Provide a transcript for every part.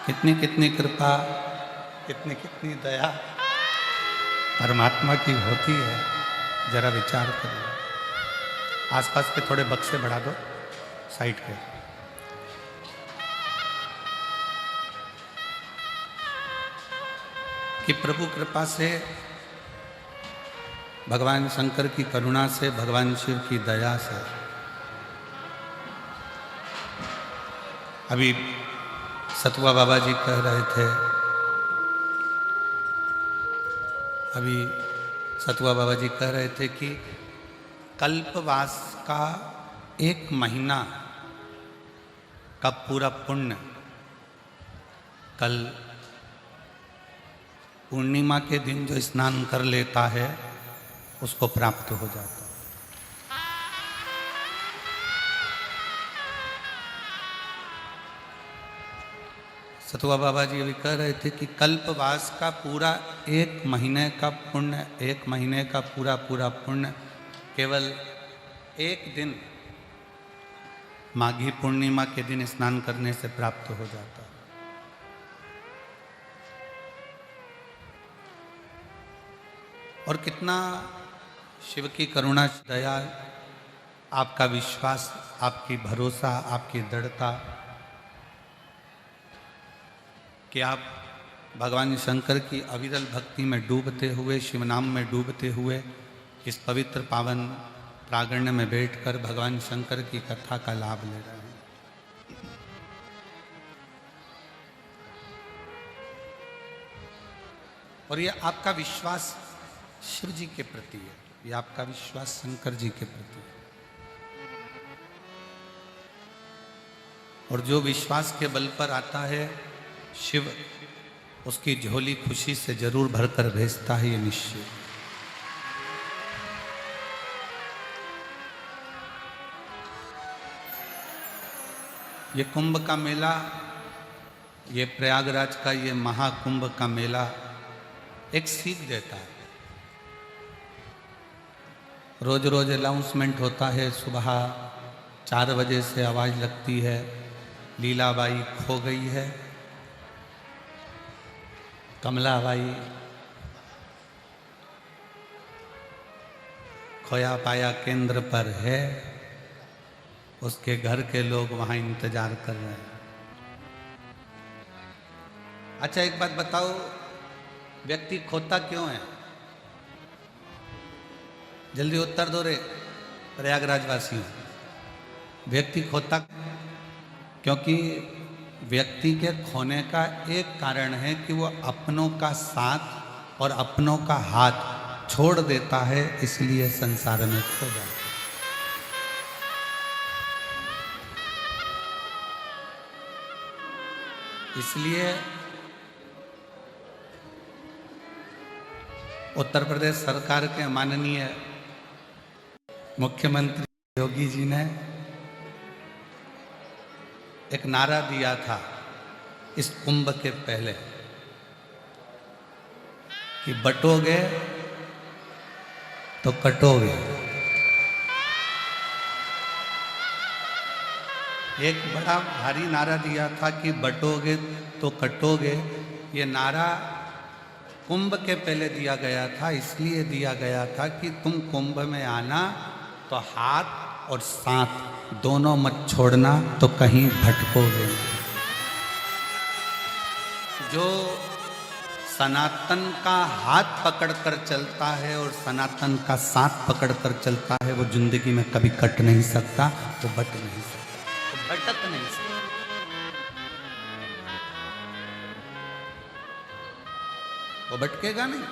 कितनी कितनी कृपा, कितनी कितनी दया परमात्मा की होती है, जरा विचार करिए। आसपास के थोड़े बक्से बढ़ा दो साइड पे। कि प्रभु कृपा से, भगवान शंकर की करुणा से, भगवान शिव की दया से अभी सतुआ बाबा जी कह रहे थे, अभी सतुआ बाबा जी कह रहे थे कि कल्पवास का 1 महीना का पूरा पुण्य कल पूर्णिमा के दिन जो स्नान कर लेता है उसको प्राप्त हो जाता है। सतुआ बाबा जी अभी कह रहे थे कि कल्पवास का पूरा 1 महीने का पुण्य, 1 महीने का पूरा पुण्य केवल 1 दिन माघी पूर्णिमा के दिन स्नान करने से प्राप्त हो जाता है। और कितना शिव की करुणा, दया, आपका विश्वास, आपकी भरोसा, आपकी दृढ़ता कि आप भगवान शंकर की अविरल भक्ति में डूबते हुए, शिव नाम में डूबते हुए इस पवित्र पावन प्रांगण में बैठकर भगवान शंकर की कथा का लाभ ले रहे हैं। और ये आपका विश्वास शिव जी के प्रति है, ये आपका विश्वास शंकर जी के प्रति है। और जो विश्वास के बल पर आता है, शिव उसकी झोली खुशी से जरूर भरकर भेजता है, ये निश्चय। ये कुंभ का मेला, ये प्रयागराज का ये महाकुंभ का मेला एक सीख देता है। रोज रोज अनाउंसमेंट होता है, सुबह 4 बजे से आवाज़ लगती है, लीलाबाई खो गई है, कमलाबाई खोया पाया केंद्र पर है, उसके घर के लोग वहाँ इंतजार कर रहे हैं। अच्छा एक बात बताओ, व्यक्ति खोता क्यों है? जल्दी उत्तर दो रे प्रयागराज वासियों। व्यक्ति खोता क्योंकि व्यक्ति के खोने का एक कारण है कि वो अपनों का साथ और अपनों का हाथ छोड़ देता है, इसलिए संसार में खो जाता है। इसलिए उत्तर प्रदेश सरकार के माननीय मुख्यमंत्री योगी जी ने एक नारा दिया था इस कुंभ के पहले कि बटोगे तो कटोगे। एक बड़ा भारी नारा दिया था कि बटोगे तो कटोगे। ये नारा कुंभ के पहले दिया गया था, इसलिए दिया गया था कि तुम कुंभ में आना तो हाथ और साथ दोनों मत छोड़ना, तो कहीं भटकोगे। जो सनातन का हाथ पकड़कर चलता है और सनातन का साथ पकड़कर चलता है, वो जिंदगी में कभी कट नहीं सकता, वो बट नहीं सकता, वो भटक नहीं सकता। वो भटकेगा नहीं।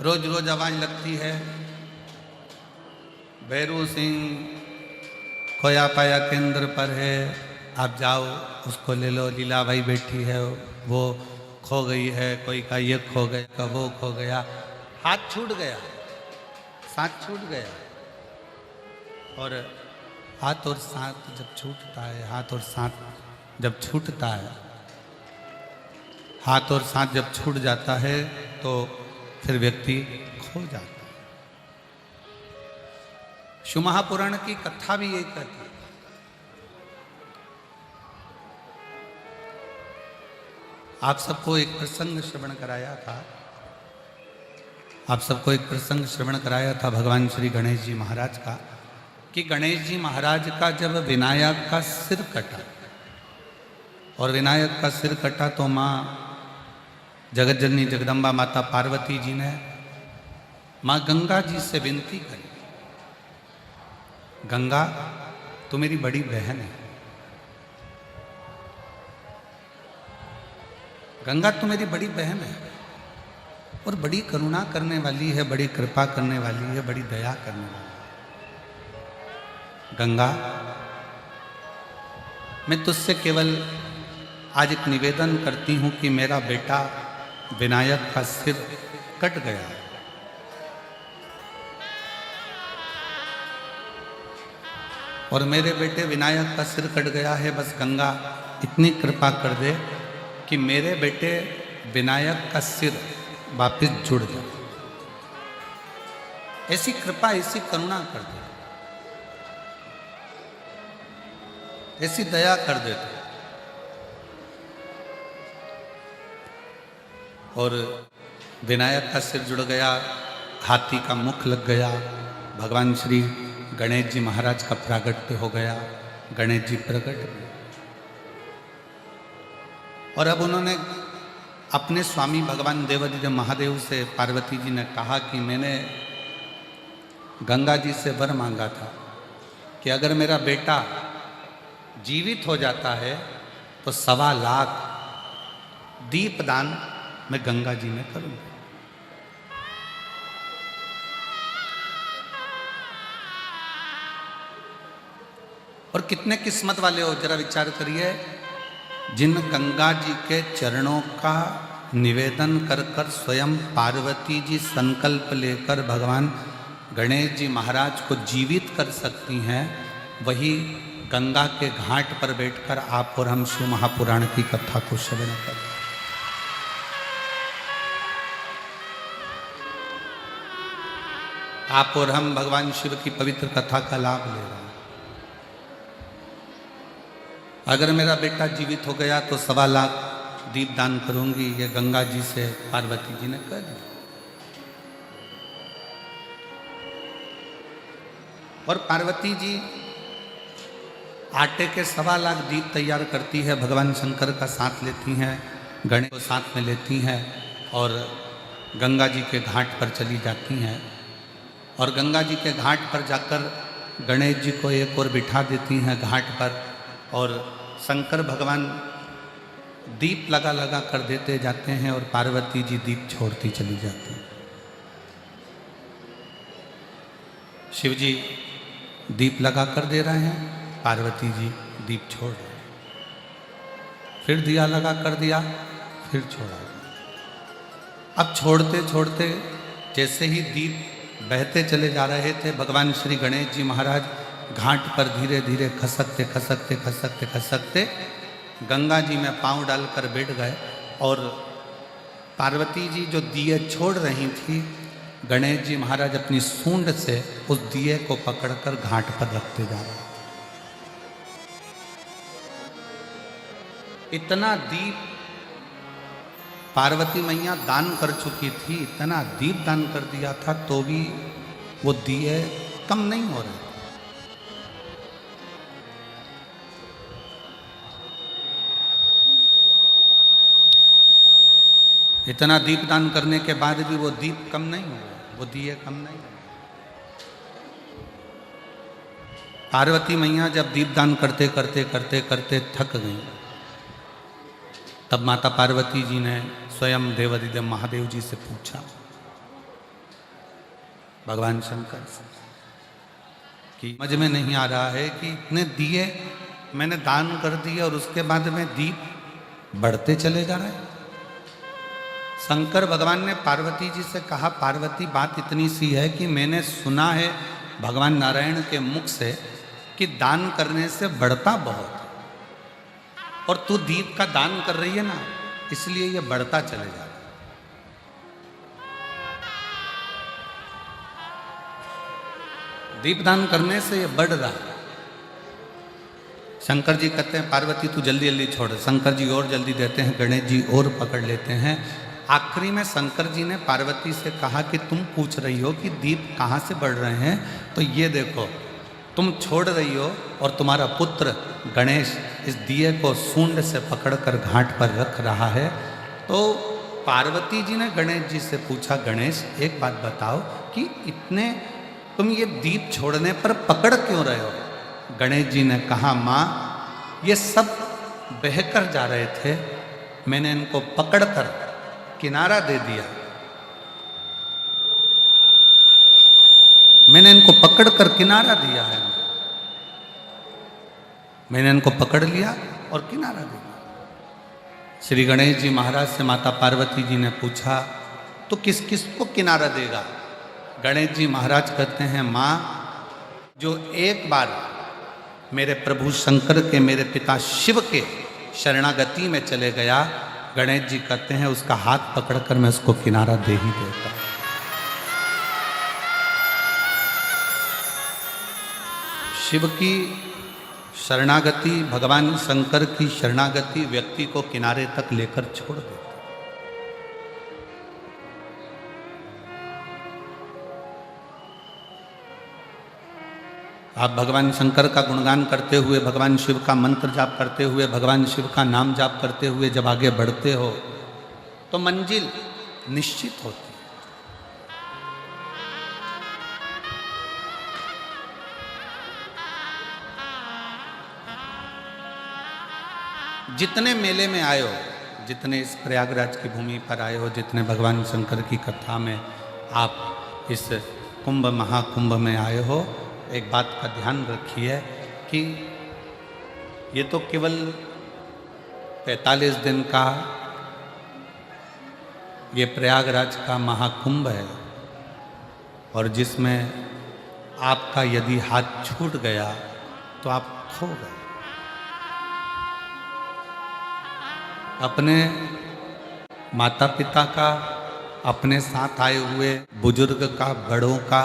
रोज रोज आवाज लगती है, भैरू सिंह खोया पाया केंद्र पर है, आप जाओ उसको ले लो, लीलाबाई बैठी है वो खो गई है, कोई का ये खो गया, का वो खो गया, हाथ छूट गया, साथ छूट गया। और हाथ और साथ जब छूटता है, हाथ और साथ जब छूटता है, हाथ और साथ जब छूट जाता है तो फिर व्यक्ति खो जाता है। शिव महापुराण की कथा भी यही कहती है। आप सबको एक प्रसंग श्रवण कराया था। आप सबको एक प्रसंग श्रवण कराया था भगवान श्री गणेश जी महाराज का, कि गणेश जी महाराज का जब विनायक का सिर कटा, और विनायक का सिर कटा तो माँ जगत जननी जगदम्बा माता पार्वती जी ने माँ गंगा जी से विनती करी, गंगा तू मेरी बड़ी बहन है, गंगा तू मेरी बड़ी बहन है और बड़ी करुणा करने वाली है, बड़ी कृपा करने वाली है, बड़ी दया करने वाली है। गंगा मैं तुझसे केवल आज एक निवेदन करती हूं कि मेरा बेटा विनायक का सिर कट गया है, और मेरे बेटे विनायक का सिर कट गया है। बस गंगा इतनी कृपा कर दे कि मेरे बेटे विनायक का सिर वापस जुड़ जाए। ऐसी कृपा, ऐसी करुणा कर दे, ऐसी दया कर दे। और विनायक का सिर जुड़ गया, हाथी का मुख लग गया, भगवान श्री गणेश जी महाराज का प्रागट्य हो गया, गणेश जी प्रकट हुए। और अब उन्होंने अपने स्वामी भगवान देवादिदेव महादेव से पार्वती जी ने कहा कि मैंने गंगा जी से वर मांगा था कि अगर मेरा बेटा जीवित हो जाता है तो 1.25 लाख दीपदान मैं गंगा जी में करूंगा। और कितने किस्मत वाले हो, जरा विचार करिए, जिन गंगा जी के चरणों का निवेदन कर कर स्वयं पार्वती जी संकल्प लेकर भगवान गणेश जी महाराज को जीवित कर सकती हैं, वही गंगा के घाट पर बैठकर आप और हम शिव महापुराण की कथा को श्रवण करें। आप और हम भगवान शिव की पवित्र कथा का लाभ ले रहे हैं। अगर मेरा बेटा जीवित हो गया तो 1.25 लाख दीपदान करूंगी, ये गंगा जी से पार्वती जी ने कह दिया। और पार्वती जी आटे के 1.25 लाख दीप तैयार करती है, भगवान शंकर का साथ लेती हैं, गणेश को साथ में लेती हैं और गंगा जी के घाट पर चली जाती हैं। और गंगा जी के घाट पर जाकर गणेश जी को एक और बिठा देती हैं घाट पर, और शंकर भगवान दीप लगा लगा कर देते जाते हैं और पार्वती जी दीप छोड़ती चली जाती हैं। शिव जी दीप लगा कर दे रहे हैं, पार्वती जी दीप छोड़ रहे हैं, फिर दिया लगा कर दिया, फिर छोड़ा। अब छोड़ते छोड़ते जैसे ही दीप बहते चले जा रहे थे, भगवान श्री गणेश जी महाराज घाट पर धीरे धीरे खसकते खसकते खसकते खसकते गंगा जी में पांव डालकर बैठ गए। और पार्वती जी जो दिए छोड़ रही थी, गणेश जी महाराज अपनी सूंड से उस दिए को पकड़कर घाट पर रखते जा रहे। इतना दीप पार्वती मैया दान कर चुकी थी, इतना दीप दान कर दिया था, तो भी वो दिए कम नहीं हो रहे। इतना दीप दान करने के बाद भी वो दीप कम नहीं हुआ, वो दिए कम नहीं हुए। पार्वती मैया जब दीप दान करते करते करते करते थक गई, तब माता पार्वती जी ने स्वयं देवादिदेव महादेव जी से पूछा, भगवान शंकर से, कि समझ में नहीं आ रहा है कि इतने दिए मैंने दान कर दिए और उसके बाद में दीप बढ़ते चले जा रहे हैं। शंकर भगवान ने पार्वती जी से कहा, पार्वती बात इतनी सी है कि मैंने सुना है भगवान नारायण के मुख से कि दान करने से बढ़ता बहुत, और तू दीप का दान कर रही है ना, इसलिए ये बढ़ता चले जा रहा है। दीपदान करने से ये बढ़ रहा है। शंकर जी कहते हैं पार्वती तू जल्दी जल्दी छोड़। शंकर जी और जल्दी देते हैं, गणेश जी और पकड़ लेते हैं। आखिरी में शंकर जी ने पार्वती से कहा कि तुम पूछ रही हो कि दीप कहाँ से बढ़ रहे हैं, तो ये देखो तुम छोड़ रही हो और तुम्हारा पुत्र गणेश इस दिए को सूंड से पकड़कर घाट पर रख रहा है। तो पार्वती जी ने गणेश जी से पूछा, गणेश एक बात बताओ कि इतने तुम ये दीप छोड़ने पर पकड़ क्यों रहे हो? गणेश जी ने कहा, माँ ये सब बहकर जा रहे थे, मैंने इनको पकड़कर किनारा दे दिया। मैंने इनको पकड़कर किनारा दिया है, मैंने इनको पकड़ लिया और किनारा दिया। श्री गणेश जी महाराज से माता पार्वती जी ने पूछा, तो किस किस को किनारा देगा? गणेश जी महाराज कहते हैं, माँ जो एक बार मेरे प्रभु शंकर के, मेरे पिता शिव के शरणागति में चले गया, गणेश जी कहते हैं उसका हाथ पकड़कर मैं उसको किनारा दे ही देता। शिव की शरणागति, भगवान शंकर की शरणागति व्यक्ति को किनारे तक लेकर छोड़ देती। आप भगवान शंकर का गुणगान करते हुए, भगवान शिव का मंत्र जाप करते हुए, भगवान शिव का नाम जाप करते हुए जब आगे बढ़ते हो तो मंजिल निश्चित होती है। जितने मेले में आए हो, जितने इस प्रयागराज की भूमि पर आए हो, जितने भगवान शंकर की कथा में आप इस कुंभ महाकुंभ में आए हो, एक बात का ध्यान रखिए कि ये तो केवल 45 दिन का ये प्रयागराज का महाकुंभ है, और जिसमें आपका यदि हाथ छूट गया तो आप खो गए। अपने माता पिता का, अपने साथ आए हुए बुजुर्ग का, बड़ों का,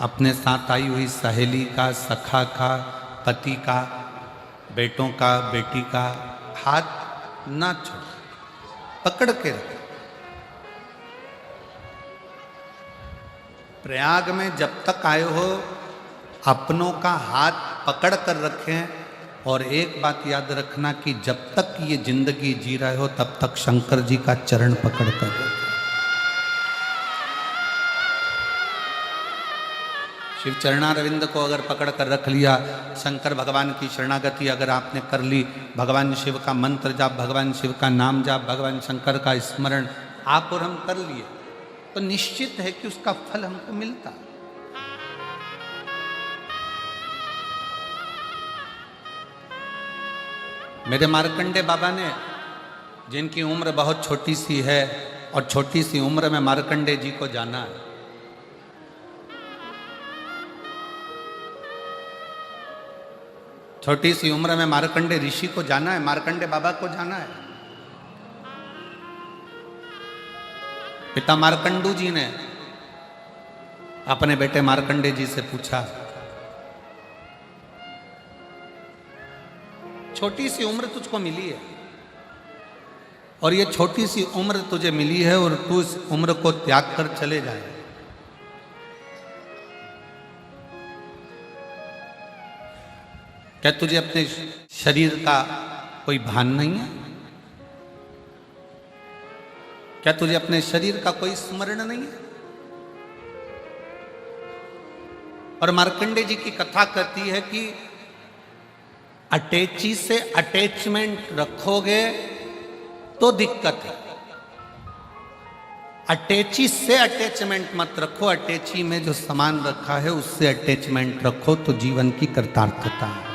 अपने साथ आई हुई सहेली का, सखा का, पति का, बेटों का, बेटी का हाथ ना छोड़, पकड़ के रखो। प्रयाग में जब तक आए हो अपनों का हाथ पकड़ कर रखें, और एक बात याद रखना कि जब तक ये जिंदगी जी रहे हो तब तक शंकर जी का चरण पकड़ कर रखें। शिव चरणारविंद को अगर पकड़ कर रख लिया, शंकर भगवान की शरणागति अगर आपने कर ली, भगवान शिव का मंत्र जाप, भगवान शिव का नाम जाप, भगवान शंकर का स्मरण आप और हम कर लिए, तो निश्चित है कि उसका फल हमको मिलता। मेरे मार्कंडे बाबा ने, जिनकी उम्र बहुत छोटी सी है, और छोटी सी उम्र में मार्कंडे जी को जाना है। छोटी सी उम्र में मार्कंडे ऋषि को जाना है, मार्कंडे बाबा को जाना है। पिता मार्कंडू जी ने अपने बेटे मार्कंडे जी से पूछा, छोटी सी उम्र तुझको मिली है, और ये छोटी सी उम्र तुझे मिली है, और तू इस उम्र को त्याग कर चले जाए। क्या तुझे अपने शरीर का कोई भान नहीं है? क्या तुझे अपने शरीर का कोई स्मरण नहीं है? और मार्कंडे जी की कथा कहती है कि अटैची से अटैचमेंट रखोगे तो दिक्कत है, अटैची से अटैचमेंट मत रखो। अटैची में जो सामान रखा है उससे अटैचमेंट रखो तो जीवन की कृतार्थता है।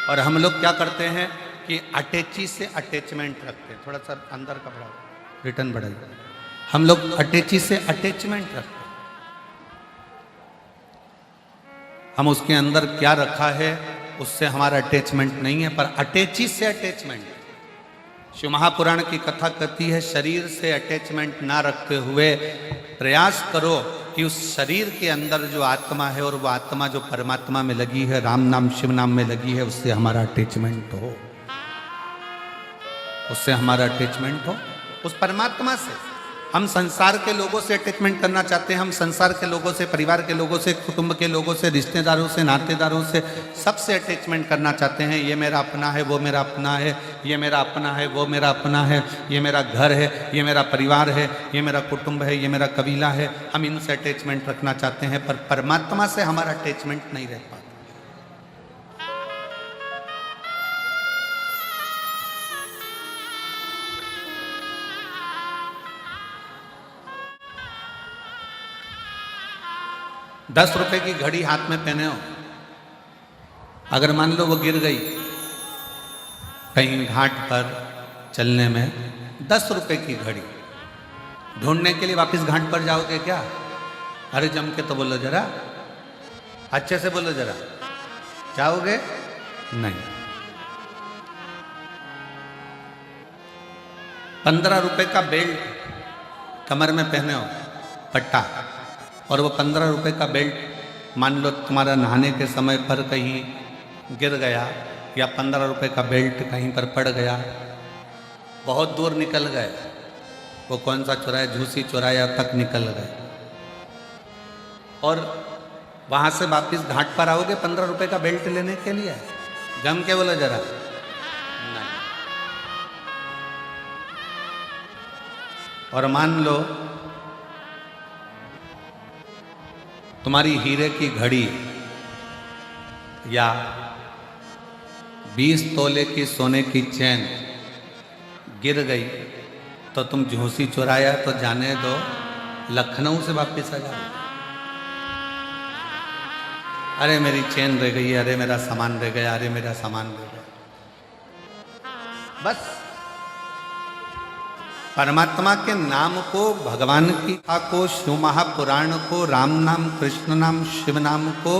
और हम लोग क्या करते हैं कि अटैची से अटैचमेंट रखते हैं। थोड़ा सा अंदर का बढ़ाओ, रिटर्न बढ़ाइए। हम लोग अटैची से अटैचमेंट रखते हैं। हम उसके अंदर क्या रखा है उससे हमारा अटैचमेंट नहीं है, पर अटैची से अटैचमेंट। शिव महापुराण की कथा कहती है शरीर से अटैचमेंट ना रखते हुए प्रयास करो कि उस शरीर के अंदर जो आत्मा है और वो आत्मा जो परमात्मा में लगी है, राम नाम शिव नाम में लगी है, उससे हमारा अटैचमेंट हो, उससे हमारा अटैचमेंट हो उस परमात्मा से। हम संसार के लोगों से अटैचमेंट करना चाहते हैं, हम संसार के लोगों से, परिवार के लोगों से, कुटुंब के लोगों से, रिश्तेदारों से, नातेदारों से, सबसे अटैचमेंट करना चाहते हैं। ये मेरा अपना है, वो मेरा अपना है, ये मेरा अपना है, वो मेरा अपना है, ये मेरा घर है, ये मेरा परिवार है, ये मेरा कुटुंब है, ये मेरा कबीला है। हम इनसे अटैचमेंट रखना चाहते हैं, पर परमात्मा से हमारा अटैचमेंट नहीं रह पाता। 10 रुपए की घड़ी हाथ में पहने हो, अगर मान लो वो गिर गई कहीं घाट पर चलने में, 10 रुपए की घड़ी ढूंढने के लिए वापस घाट पर जाओगे क्या? अरे जम के तो बोलो जरा, अच्छे से बोलो जरा, जाओगे नहीं। 15 रुपए का बेल्ट कमर में पहने हो, पट्टा, और वो 15 रुपए का बेल्ट मान लो तुम्हारा नहाने के समय पर कहीं गिर गया, या 15 रुपए का बेल्ट कहीं पर पड़ गया, बहुत दूर निकल गए, वो कौन सा चौराया, झूसी चौराया तक निकल गए, और वहां से वापिस घाट पर आओगे 15 रुपए का बेल्ट लेने के लिए? जम के बोलो जरा, नहीं। और मान लो तुम्हारी हीरे की घड़ी या 20 तोले की सोने की चैन गिर गई, तो तुम झूसी चुराया तो जाने दो, लखनऊ से वापस आ जाओ। अरे मेरी चैन रह गई, अरे मेरा सामान रह गया, अरे मेरा सामान रह गया। बस परमात्मा के नाम को, भगवान की कथा को, शिव महापुराण को, राम नाम, कृष्ण नाम, शिव नाम को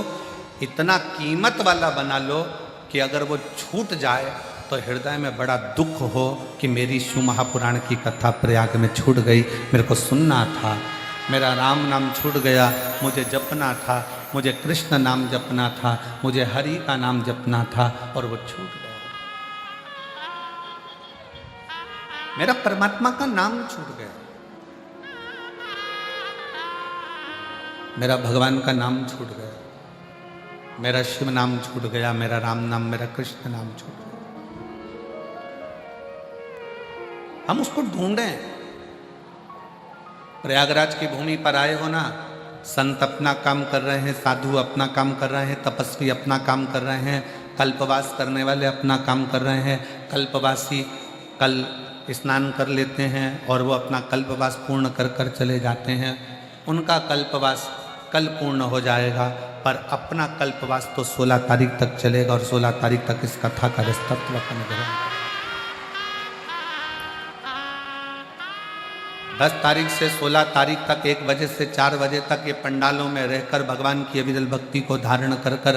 इतना कीमत वाला बना लो कि अगर वो छूट जाए तो हृदय में बड़ा दुख हो कि मेरी शिव महापुराण की कथा प्रयाग में छूट गई, मेरे को सुनना था, मेरा राम नाम छूट गया, मुझे जपना था, मुझे कृष्ण नाम जपना था, मुझे हरि का नाम जपना था, और वो छूट गया, मेरा परमात्मा का नाम छूट गया, मेरा भगवान का नाम छूट गया, मेरा शिव नाम छूट गया, मेरा राम नाम, मेरा कृष्ण नाम छूट गया। हम उसको ढूंढें। प्रयागराज की भूमि पर आए हो ना, संत अपना काम कर रहे हैं, साधु अपना काम कर रहे हैं, तपस्वी अपना काम कर रहे हैं, कल्पवास करने वाले अपना काम कर रहे हैं। कल्पवासी कल स्नान कर लेते हैं और वो अपना कल्पवास पूर्ण कर कर चले जाते हैं, उनका कल्पवास कल पूर्ण हो जाएगा, पर अपना कल्पवास तो 16 तारीख तक चलेगा, और 16 तारीख तक इस कथा का रसतत्व का ग्रहण। 10 तारीख से 16 तारीख तक 1 बजे से 4 बजे तक ये पंडालों में रहकर भगवान की अविरल भक्ति को धारण कर कर,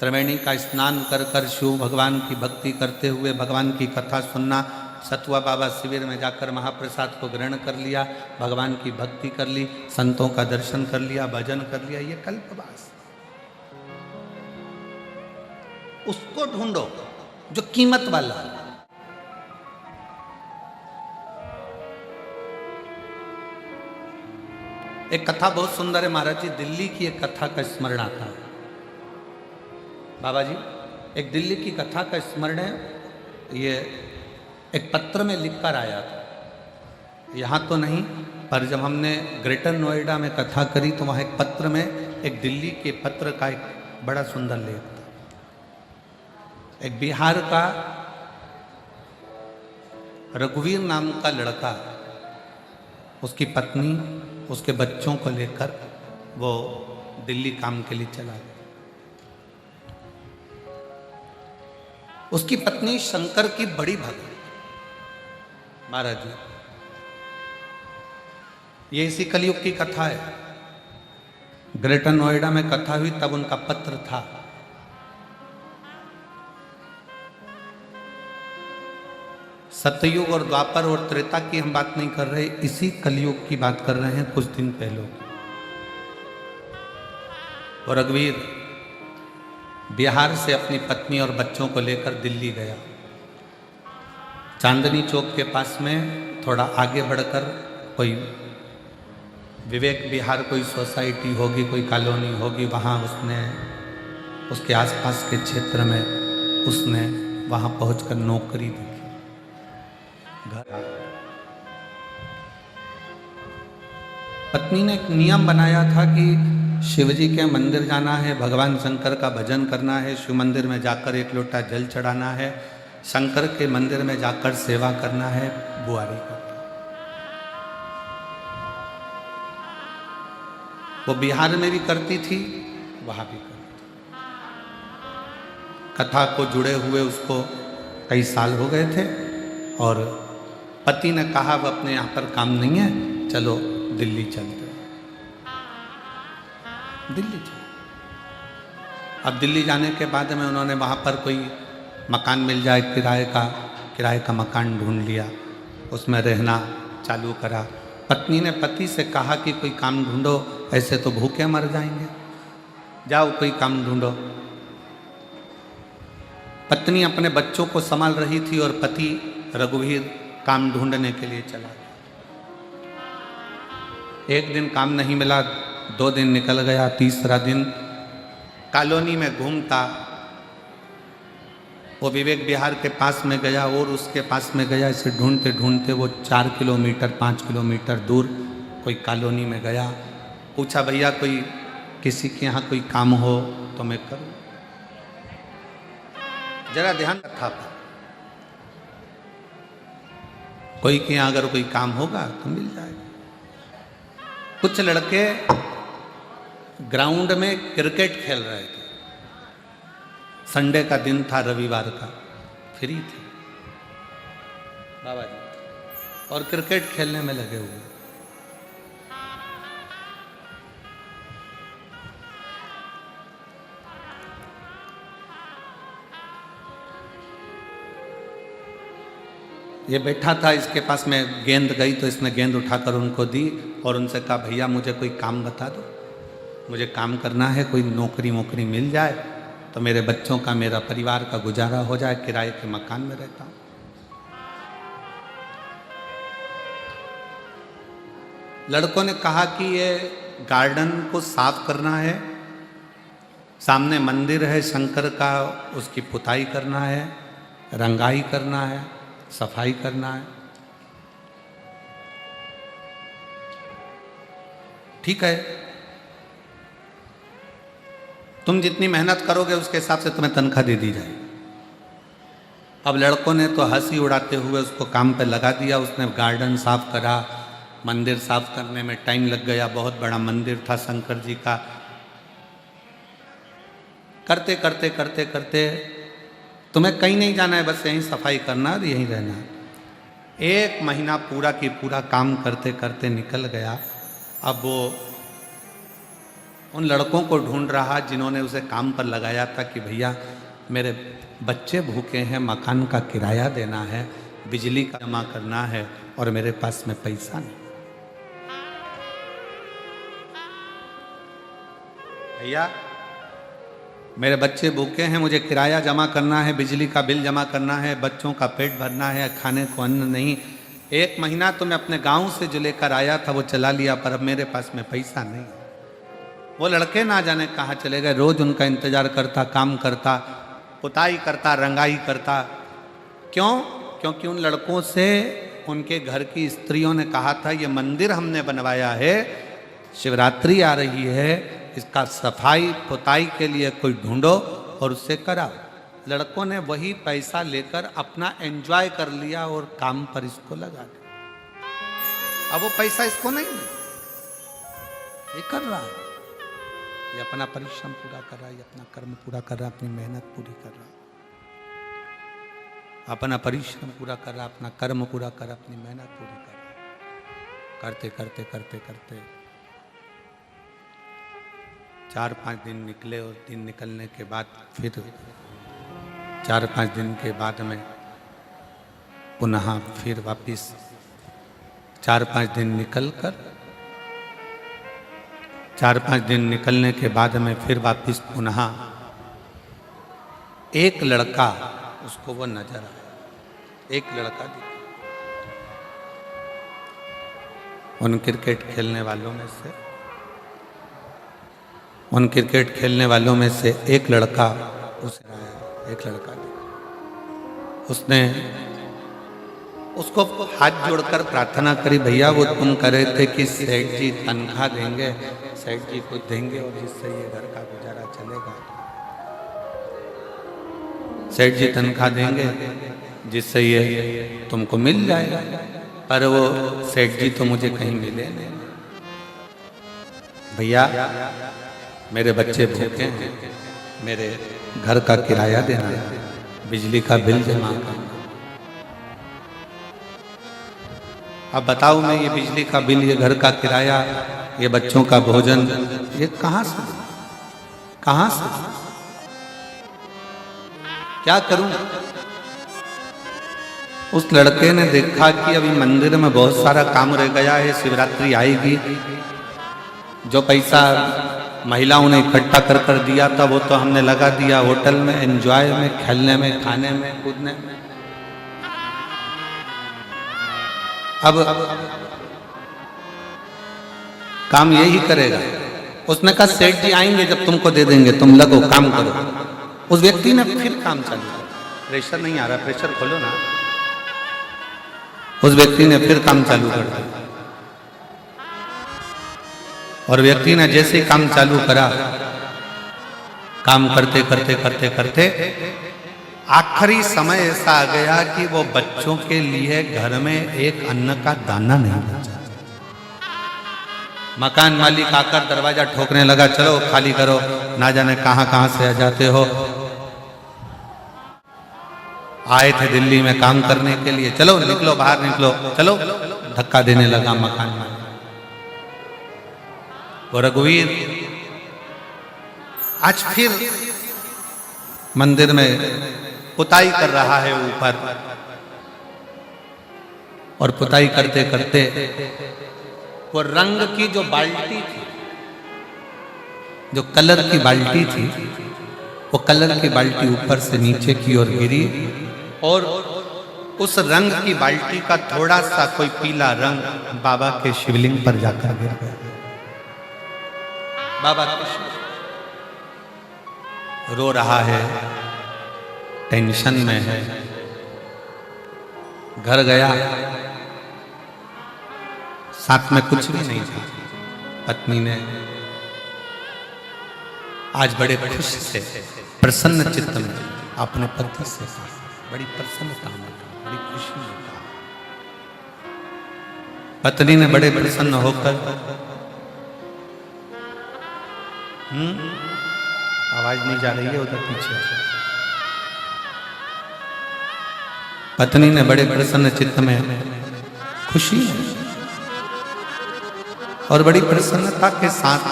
त्रिवेणी का स्नान कर कर, शिव भगवान की भक्ति करते हुए भगवान की कथा सुनना, सतुआ बाबा शिविर में जाकर महाप्रसाद को ग्रहण कर लिया, भगवान की भक्ति कर ली, संतों का दर्शन कर लिया, भजन कर लिया, ये कल्पवास। उसको ढूंढो जो कीमत वाला। एक कथा बहुत सुंदर है महाराज जी, दिल्ली की एक कथा का स्मरण आता है। बाबा जी, एक दिल्ली की कथा का स्मरण है, ये एक पत्र में लिखकर आया था, यहाँ तो नहीं, पर जब हमने ग्रेटर नोएडा में कथा करी तो वहाँ एक पत्र में, एक दिल्ली के पत्र का एक बड़ा सुंदर लेख था। एक बिहार का रघुवीर नाम का लड़का, उसकी पत्नी, उसके बच्चों को लेकर वो दिल्ली काम के लिए चला गया। उसकी पत्नी शंकर की बड़ी भक्त। महाराज जी, ये इसी कलयुग की कथा है। ग्रेटर नोएडा में कथा हुई तब उनका पत्र था। सतयुग और द्वापर और त्रेता की हम बात नहीं कर रहे, इसी कलयुग की बात कर रहे हैं, कुछ दिन पहले। और रघुवीर बिहार से अपनी पत्नी और बच्चों को लेकर दिल्ली गया। चांदनी चौक के पास में थोड़ा आगे बढ़कर कोई विवेक विहार, कोई सोसाइटी होगी, कोई कॉलोनी होगी, वहाँ उसने उसके आसपास के क्षेत्र में उसने वहाँ पहुंचकर नौकरी देखी। घर पत्नी ने एक नियम बनाया था कि शिवजी के मंदिर जाना है, भगवान शंकर का भजन करना है, शिव मंदिर में जाकर एक लोटा जल चढ़ाना है, शंकर के मंदिर में जाकर सेवा करना है, बुआरी का। वो बिहार में भी करती थी, वहां भी करती थी। कथा को जुड़े हुए उसको कई साल हो गए थे और पति ने कहा अब अपने यहाँ पर काम नहीं है, चलो दिल्ली चलते। दिल्ली चले। अब दिल्ली जाने के बाद में उन्होंने वहाँ पर कोई मकान मिल जाए किराए का मकान ढूंढ लिया, उसमें रहना चालू करा। पत्नी ने पति से कहा कि कोई काम ढूंढो, ऐसे तो भूखे मर जाएंगे, जाओ कोई काम ढूंढो। पत्नी अपने बच्चों को संभाल रही थी और पति रघुवीर काम ढूंढने के लिए चला गया। एक दिन काम नहीं मिला, 2 दिन निकल गया, तीसरा दिन कॉलोनी में घूमता वो विवेक विहार के पास में गया और उसके पास में गया। इसे ढूंढते ढूंढते वो 4 किलोमीटर 5 किलोमीटर दूर कोई कॉलोनी में गया। पूछा भैया कोई किसी के यहाँ कोई काम हो तो मैं करूँ। जरा ध्यान रखा, कोई के यहाँ अगर कोई काम होगा तो मिल जाएगा। कुछ लड़के ग्राउंड में क्रिकेट खेल रहे थे, संडे का दिन था, रविवार का, फ्री थे बाबा जी, और क्रिकेट खेलने में लगे हुए। ये बैठा था, इसके पास में गेंद गई तो इसने गेंद उठाकर उनको दी और उनसे कहा भैया मुझे कोई काम बता दो, मुझे काम करना है, कोई नौकरी मिल जाए तो मेरे बच्चों का, मेरा परिवार का गुजारा हो जाए, किराए के मकान में रहता हूँ। लड़कों ने कहा कि ये गार्डन को साफ करना है, सामने मंदिर है शंकर का, उसकी पुताई करना है, रंगाई करना है, सफाई करना है। ठीक है, तुम जितनी मेहनत करोगे उसके हिसाब से तुम्हें तनख्वाह दे दी जाएगी। अब लड़कों ने तो हंसी उड़ाते हुए उसको काम पे लगा दिया। उसने गार्डन साफ करा, मंदिर साफ करने में टाइम लग गया, बहुत बड़ा मंदिर था शंकर जी का। करते करते करते करते तुम्हें कहीं नहीं जाना है, बस यहीं सफाई करना और यहीं रहना है। 1 महीना पूरा की पूरा काम करते करते निकल गया। अब वो उन लड़कों को ढूंढ रहा जिन्होंने उसे काम पर लगाया था कि भैया मेरे बच्चे भूखे हैं, मकान का किराया देना है, बिजली का जमा करना है और मेरे पास में पैसा नहीं। भैया मेरे बच्चे भूखे हैं, मुझे किराया जमा करना है, बिजली का बिल जमा करना है, बच्चों का पेट भरना है, खाने को अन्न नहीं। 1 महीना तो मैं अपने गांव से जो लेकर आया था वो चला लिया, पर अब मेरे पास में पैसा नहीं। वो लड़के ना जाने कहाँ चले गए। रोज उनका इंतजार करता, काम करता, पुताई करता, रंगाई करता। क्यों? क्योंकि उन लड़कों से उनके घर की स्त्रियों ने कहा था ये मंदिर हमने बनवाया है, शिवरात्रि आ रही है, इसका सफाई पुताई के लिए कोई ढूंढो और उससे कराओ। लड़कों ने वही पैसा लेकर अपना एंजॉय कर लिया और काम पर इसको लगा दिया। अब वो पैसा इसको नहीं है, ये कर रहा है, ये अपना परिश्रम पूरा कर रहा है, ये अपना कर्म पूरा कर रहा है, अपनी मेहनत पूरी कर रहा है, अपना परिश्रम पूरा कर रहा है, अपना कर्म पूरा कर रहा है, अपनी मेहनत पूरी कर रहा है। करते करते करते करते 4-5 दिन निकले और दिन निकलने के बाद फिर 4-5 दिन के बाद में पुनः फिर वापिस 4-5 दिन निकलने के बाद में फिर वापिस पुनः एक लड़का उसको वो नजर आया। एक लड़का दिखा उन क्रिकेट खेलने वालों में से एक लड़का उसे आया। एक लड़का दिखा, उसने उसको हाथ जोड़कर प्रार्थना करी, भैया वो तुम कह रहे थे कि सेठ जी तनख्वाह देंगे, सेठ जी को देंगे और जिससे ये घर का गुजारा चलेगा। सेठ जी तनख्वाह देंगे जिससे ये तुमको मिल जाएगा, पर वो सेठ जी तो मुझे कहीं मिले नहीं। भैया मेरे बच्चे भूखे हैं, मेरे घर का किराया देना है, बिजली का बिल जमा करना। अब बताओ मैं ये बिजली का बिल, ये घर का किराया, ये बच्चों का भोजन, ये कहां से क्या करूं? उस लड़के ने देखा कि अभी मंदिर में बहुत सारा काम रह गया है, शिवरात्रि आएगी, जो पैसा महिलाओं ने इकट्ठा कर दिया था वो तो हमने लगा दिया होटल में, एंजॉय में, खेलने में, खाने में, कूदने में। अब काम यही करेगा। उसने कहा सेठ जी आएंगे जब तुमको दे देंगे, तुम लगो काम करो। उस व्यक्ति ने फिर काम चालू किया। प्रेशर नहीं आ रहा, प्रेशर खोलो ना। उस व्यक्ति ने फिर काम चालू कर दिया और व्यक्ति ने जैसे ही काम चालू करा, काम करते आखिरी समय ऐसा आ गया कि वो बच्चों के लिए घर में एक अन्न का दाना नहीं बचा। मकान मालिक आकर दरवाजा ठोकने लगा, चलो खाली करो, ना जाने कहां से आ जाते हो, आए थे दिल्ली में काम करने के लिए, चलो निकलो, बाहर निकलो, चलो। धक्का देने लगा मकान मालिक। वो रघुवीर आज फिर मंदिर में पुताई कर रहा है ऊपर, और पुताई करते वो रंग की जो बाल्टी थी, जो कलर की बाल्टी थी, वो कलर की बाल्टी ऊपर से नीचे की ओर गिरी और उस रंग की बाल्टी का थोड़ा सा कोई पीला रंग बाबा के शिवलिंग पर जाकर गिर गया। बाबा रो रहा है, टेंशन में है। घर गया, साथ में कुछ भी नहीं था। पत्नी ने आज बड़े खुश से, प्रसन्न चित्त में अपने पति से बड़ी प्रसन्नता में, बड़ी खुशी में कहा। पत्नी ने बड़े प्रसन्न होकर, आवाज नहीं जा रही है उधर पीछे। पत्नी ने बड़े प्रसन्न चित्त में, खुशी और बड़ी प्रसन्नता के साथ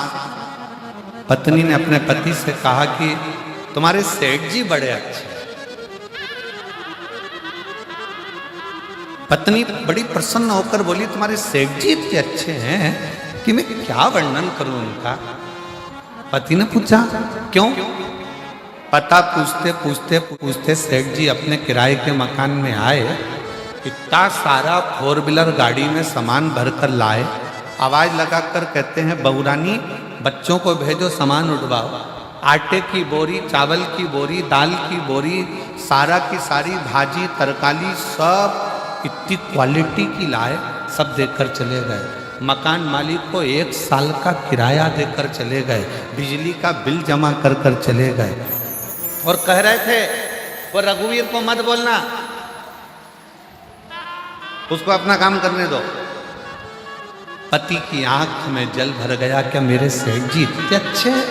पत्नी ने अपने पति से कहा कि तुम्हारे सेठ जी बड़े अच्छे। पत्नी बड़ी प्रसन्न होकर बोली, तुम्हारे सेठ जी इतने अच्छे हैं कि मैं क्या वर्णन करूं उनका। पति ने पूछा क्यों? पता पूछते सेठ जी अपने किराए के मकान में आए, इतना सारा 4 व्हीलर गाड़ी में सामान भरकर लाए। आवाज लगाकर कहते हैं, बहुरानी बच्चों को भेजो सामान उठवाओ। आटे की बोरी, चावल की बोरी, दाल की बोरी, सारा की सारी भाजी तरकारी सब इतनी क्वालिटी की लाए, सब देकर चले गए। मकान मालिक को 1 साल का किराया देकर चले गए, बिजली का बिल जमा कर चले गए और कह रहे थे वो रघुवीर को मत बोलना, उसको अपना काम करने दो। पति की आंख में जल भर गया, क्या मेरे सेठ जी इतने अच्छे हैं,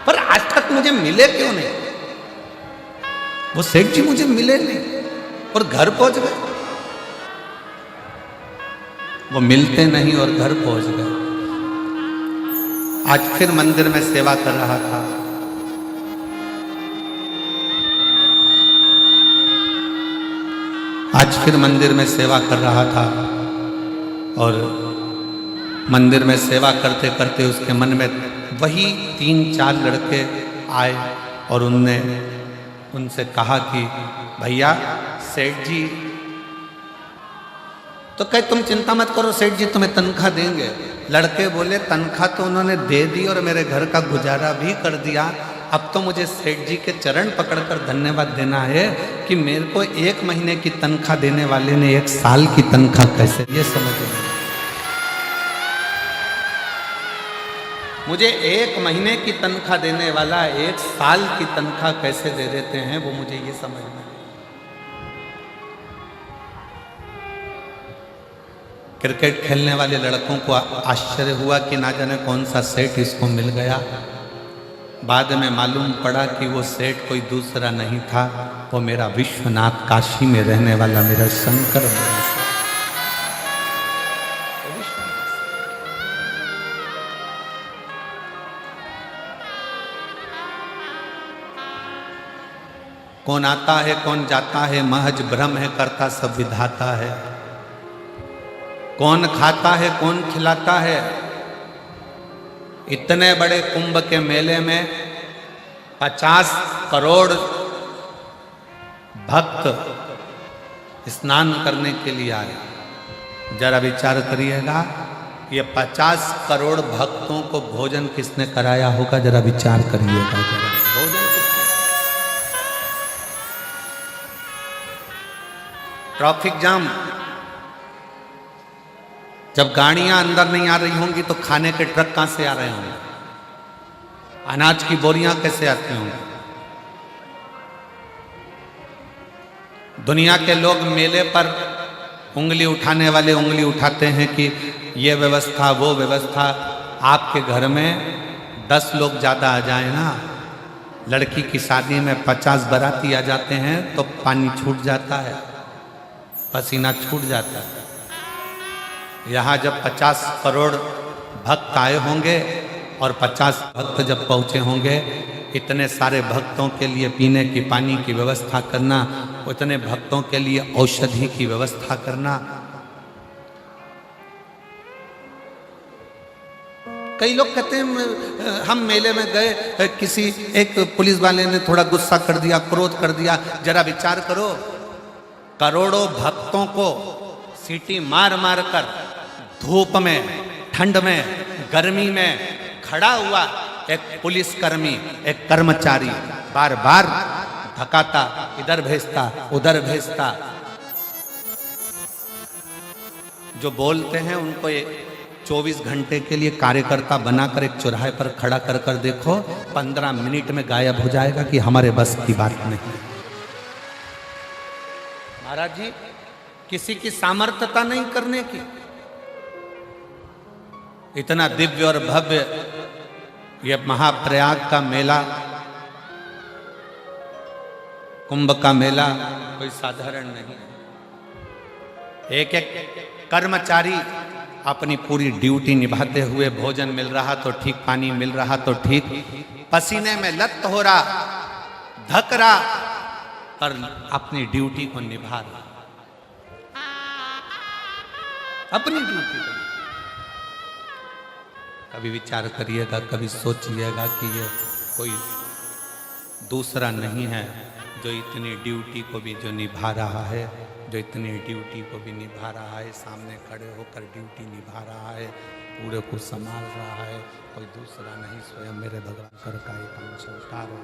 पर आज तक मुझे मिले क्यों नहीं? वो सेठ जी मुझे मिले नहीं और घर पहुंच गए। वो मिलते नहीं और घर पहुंच गए। आज फिर मंदिर में सेवा कर रहा था। आज फिर मंदिर में सेवा कर रहा था और मंदिर में सेवा करते करते उसके मन में वही 3-4 लड़के आए और उनसे कहा कि भैया सेठ जी, तो कहे तुम चिंता मत करो, सेठ जी तुम्हें तनख्वाह देंगे। लड़के बोले तनख्वाह तो उन्होंने दे दी और मेरे घर का गुजारा भी कर दिया, अब तो मुझे सेठ जी के चरण पकड़कर धन्यवाद देना है कि मेरे को 1 महीने की तनख्वाह देने वाले ने 1 साल की तनख्वाह कैसे, ये समझ में मुझे 1 महीने की तनख्वाह देने वाला 1 साल की तनख्वाह कैसे दे देते हैं, वो मुझे ये समझ में। क्रिकेट खेलने वाले लड़कों को आश्चर्य हुआ कि ना जाने कौन सा सेठ इसको मिल गया। बाद में मालूम पड़ा कि वो सेठ कोई दूसरा नहीं था, वो मेरा विश्वनाथ, काशी में रहने वाला मेरा शंकर है। कौन आता है कौन जाता है, महज भ्रम है, करता सब विधाता है। कौन खाता है कौन खिलाता है। इतने बड़े कुंभ के मेले में 50 करोड़ भक्त स्नान करने के लिए आए। जरा विचार करिएगा, ये 50 करोड़ भक्तों को भोजन किसने कराया होगा, जरा विचार करिएगा। जरा भोजन ट्रैफिक जाम, जब गाड़ियां अंदर नहीं आ रही होंगी तो खाने के ट्रक कहां से आ रहे होंगे, अनाज की बोरियां कैसे आती होंगी। दुनिया के लोग मेले पर उंगली उठाने वाले उंगली उठाते हैं कि ये व्यवस्था वो व्यवस्था। आपके घर में 10 लोग ज़्यादा आ जाए ना, लड़की की शादी में 50 बाराती आ जाते हैं तो पानी छूट जाता है, पसीना छूट जाता है। यहाँ जब 50 करोड़ भक्त आए होंगे और 50 भक्त जब पहुँचे होंगे, इतने सारे भक्तों के लिए पीने की पानी की व्यवस्था करना, उतने भक्तों के लिए औषधि की व्यवस्था करना। कई लोग कहते हैं हम मेले में गए, किसी एक पुलिस वाले ने थोड़ा गुस्सा कर दिया, क्रोध कर दिया। जरा विचार करो, करोड़ों भक्तों को सीटी मार मार कर धूप में, ठंड में, गर्मी में खड़ा हुआ एक पुलिसकर्मी, एक कर्मचारी बार बार धकाता, इधर भेजता उधर भेजता। जो बोलते हैं उनको 24 घंटे के लिए कार्यकर्ता बनाकर एक चौराहे पर खड़ा कर कर देखो, 15 मिनट में गायब हो जाएगा कि हमारे बस की बात नहीं। महाराज जी, किसी की सामर्थ्यता नहीं करने की। इतना दिव्य और भव्य ये महाप्रयाग का मेला, कुंभ का मेला कोई साधारण नहीं। एक एक कर्मचारी अपनी पूरी ड्यूटी निभाते हुए, भोजन मिल रहा तो ठीक, पानी मिल रहा तो ठीक, पसीने में लत हो रहा, धक रहा, और अपनी ड्यूटी को निभा रहा, अपनी ड्यूटी को। कभी विचार करिएगा, कभी सोचिएगा कि ये कोई दूसरा नहीं है जो इतनी ड्यूटी को भी जो निभा रहा है, जो इतनी ड्यूटी को भी निभा रहा है, सामने खड़े होकर ड्यूटी निभा रहा है, पूरे को संभाल रहा है। कोई दूसरा नहीं, स्वयं मेरे भगवान का एक अंश अवतार है,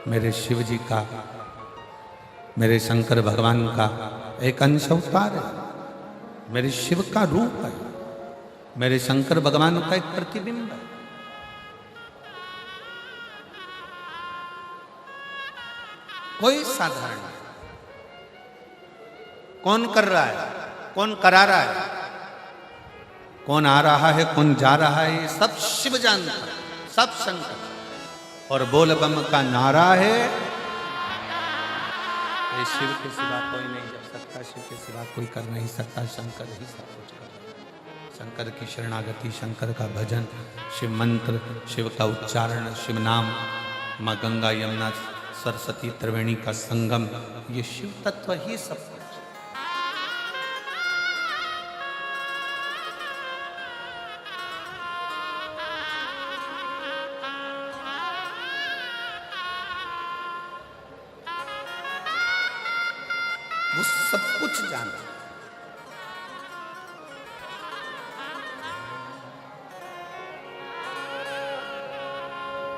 मेरे शिव जी का, मेरे शंकर भगवान का एक अंश अवतार है, मेरे शिव का रूप है, मेरे शंकर भगवान का एक प्रतिबिंब है। कोई साधारण नहीं। कौन कर रहा है, कौन करा रहा है, कौन आ रहा है, कौन जा रहा है, ये सब शिव जानता है, सब शंकर। और बोल बम का नारा है, ये शिव के सिवा कोई नहीं जप सकता, शिव के सिवा कोई कर नहीं सकता, शंकर ही सब कुछ कर रहा है। शंकर की शरणागति, शंकर का भजन, शिव मंत्र, शिव का उच्चारण, शिव नाम, माँ गंगा यमुना सरस्वती त्रिवेणी का संगम, ये शिव तत्व ही सब कुछ। वो सब कुछ जाना।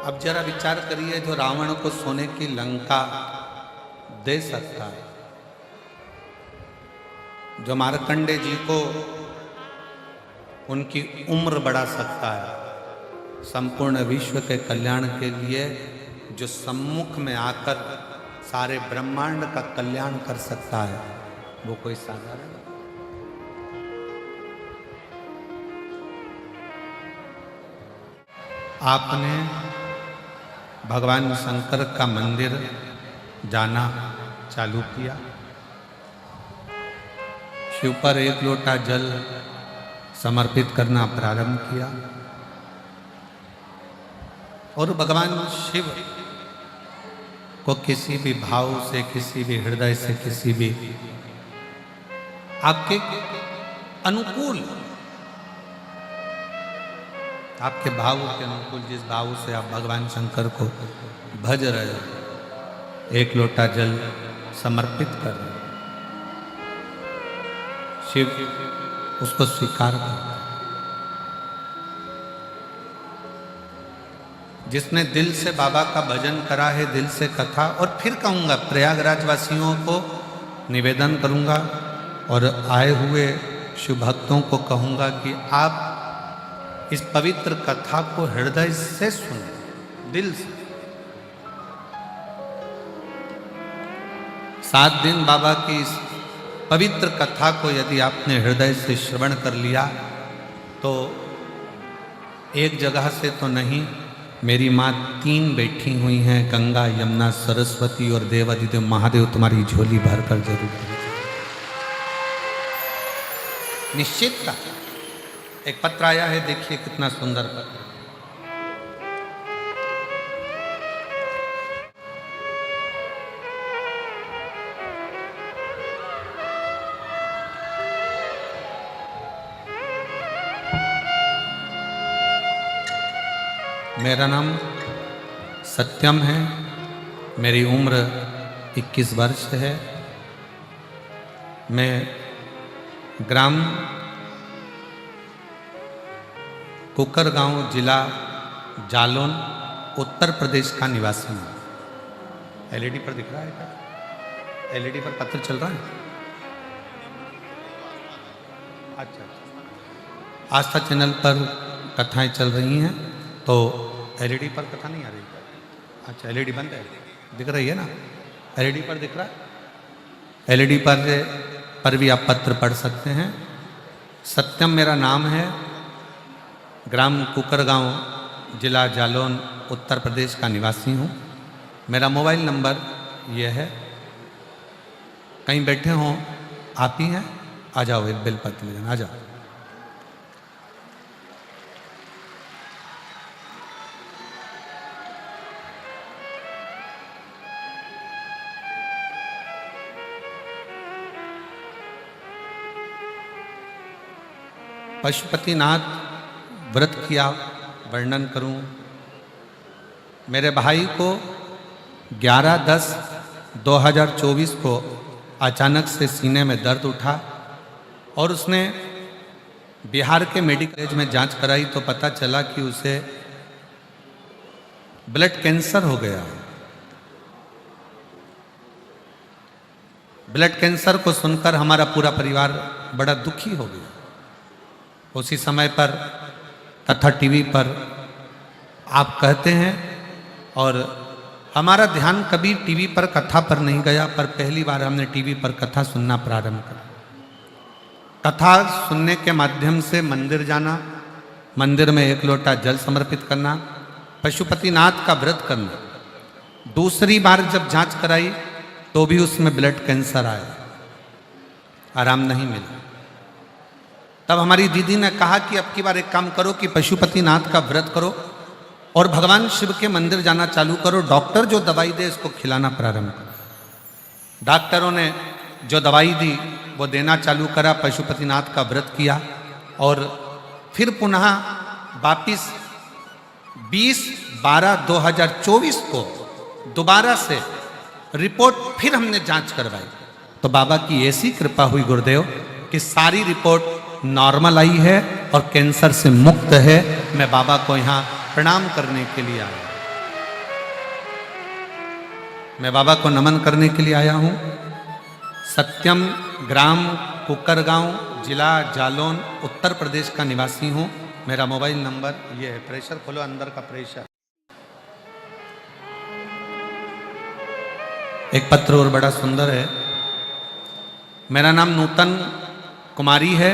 अब जरा विचार करिए, जो रावण को सोने की लंका दे सकता है, जो मार्कंडे जी को उनकी उम्र बढ़ा सकता है, संपूर्ण विश्व के कल्याण के लिए जो सम्मुख में आकर सारे ब्रह्मांड का कल्याण कर सकता है, वो कोई साधारण? आपने भगवान शंकर का मंदिर जाना चालू किया, शिव पर एक लोटा जल समर्पित करना प्रारंभ किया, और भगवान शिव को किसी भी भाव से, किसी भी हृदय से, किसी भी आपके अनुकूल, आपके भाव के अनुकूल, जिस भाव से आप भगवान शंकर को भज रहे हो, एक लोटा जल समर्पित कर रहे हो, शिव उसको स्वीकार कर। जिसने दिल से बाबा का भजन करा है, दिल से कथा, और फिर कहूँगा प्रयागराज वासियों को निवेदन करूँगा और आए हुए शिव भक्तों को कहूँगा कि आप इस पवित्र कथा को हृदय से सुने, दिल से। 7 दिन बाबा की इस पवित्र कथा को यदि आपने हृदय से श्रवण कर लिया तो एक जगह से तो नहीं, मेरी माँ 3 बैठी हुई हैं, गंगा, यमुना, सरस्वती और देवाधिदेव महादेव तुम्हारी झोली भरकर जरूर देंगे। निश्चित का एक पत्र आया है, देखिए कितना सुंदर पत्र। मेरा नाम सत्यम है, मेरी उम्र 21 वर्ष है। मैं ग्राम कुकरगांव, जिला जालौन, उत्तर प्रदेश का निवासी हूँ। एलईडी पर दिख रहा है क्या? एलईडी पर पत्र चल रहा है? अच्छा, आस्था चैनल पर कथाएं चल रही हैं, तो एलईडी पर कथा नहीं आ रही? अच्छा, एलईडी बंद है, दिख रही है ना? एलईडी पर दिख रहा है? एलईडी पर भी आप पत्र पढ़ सकते हैं। सत्यम मेरा नाम है, ग्राम कुकरगांव, जिला जालौन, उत्तर प्रदेश का निवासी हूँ। मेरा मोबाइल नंबर ये है। कहीं बैठे हों, आप ही हैं, आ जाओ, एक बेलपत्र ले जाना, आ जाओ। पशुपतिनाथ व्रत किया वर्णन करूं। मेरे भाई को 11/10/2024 को अचानक से सीने में दर्द उठा और उसने बिहार के मेडिकल कॉलेज में जांच कराई तो पता चला कि उसे ब्लड कैंसर हो गया। ब्लड कैंसर को सुनकर हमारा पूरा परिवार बड़ा दुखी हो गया। उसी समय पर कथा टीवी पर आप कहते हैं, और हमारा ध्यान कभी टीवी पर कथा पर नहीं गया, पर पहली बार हमने टीवी पर कथा सुनना प्रारंभ करा। कथा सुनने के माध्यम से मंदिर जाना, मंदिर में एक लोटा जल समर्पित करना, पशुपतिनाथ का व्रत करना। दूसरी बार जब जांच कराई तो भी उसमें ब्लड कैंसर आया, आराम नहीं मिला। तब हमारी दीदी ने कहा कि अब की बार एक काम करो कि पशुपतिनाथ का व्रत करो और भगवान शिव के मंदिर जाना चालू करो। डॉक्टर जो दवाई दे इसको खिलाना प्रारंभ करो। डॉक्टरों ने जो दवाई दी वो देना चालू करा, पशुपतिनाथ का व्रत किया, और फिर पुनः वापिस 20/12/2024 को दोबारा से रिपोर्ट फिर हमने जांच करवाई तो बाबा की ऐसी कृपा हुई गुरुदेव कि सारी रिपोर्ट नॉर्मल आई है और कैंसर से मुक्त है। मैं बाबा को यहाँ प्रणाम करने के लिए आया, मैं बाबा को नमन करने के लिए आया हूँ। सत्यम ग्राम कुकर गांव, जिला जालौन, उत्तर प्रदेश का निवासी हूँ। मेरा मोबाइल नंबर ये है। प्रेशर खोलो, अंदर का प्रेशर। एक पत्र और बड़ा सुंदर है। मेरा नाम नूतन कुमारी है।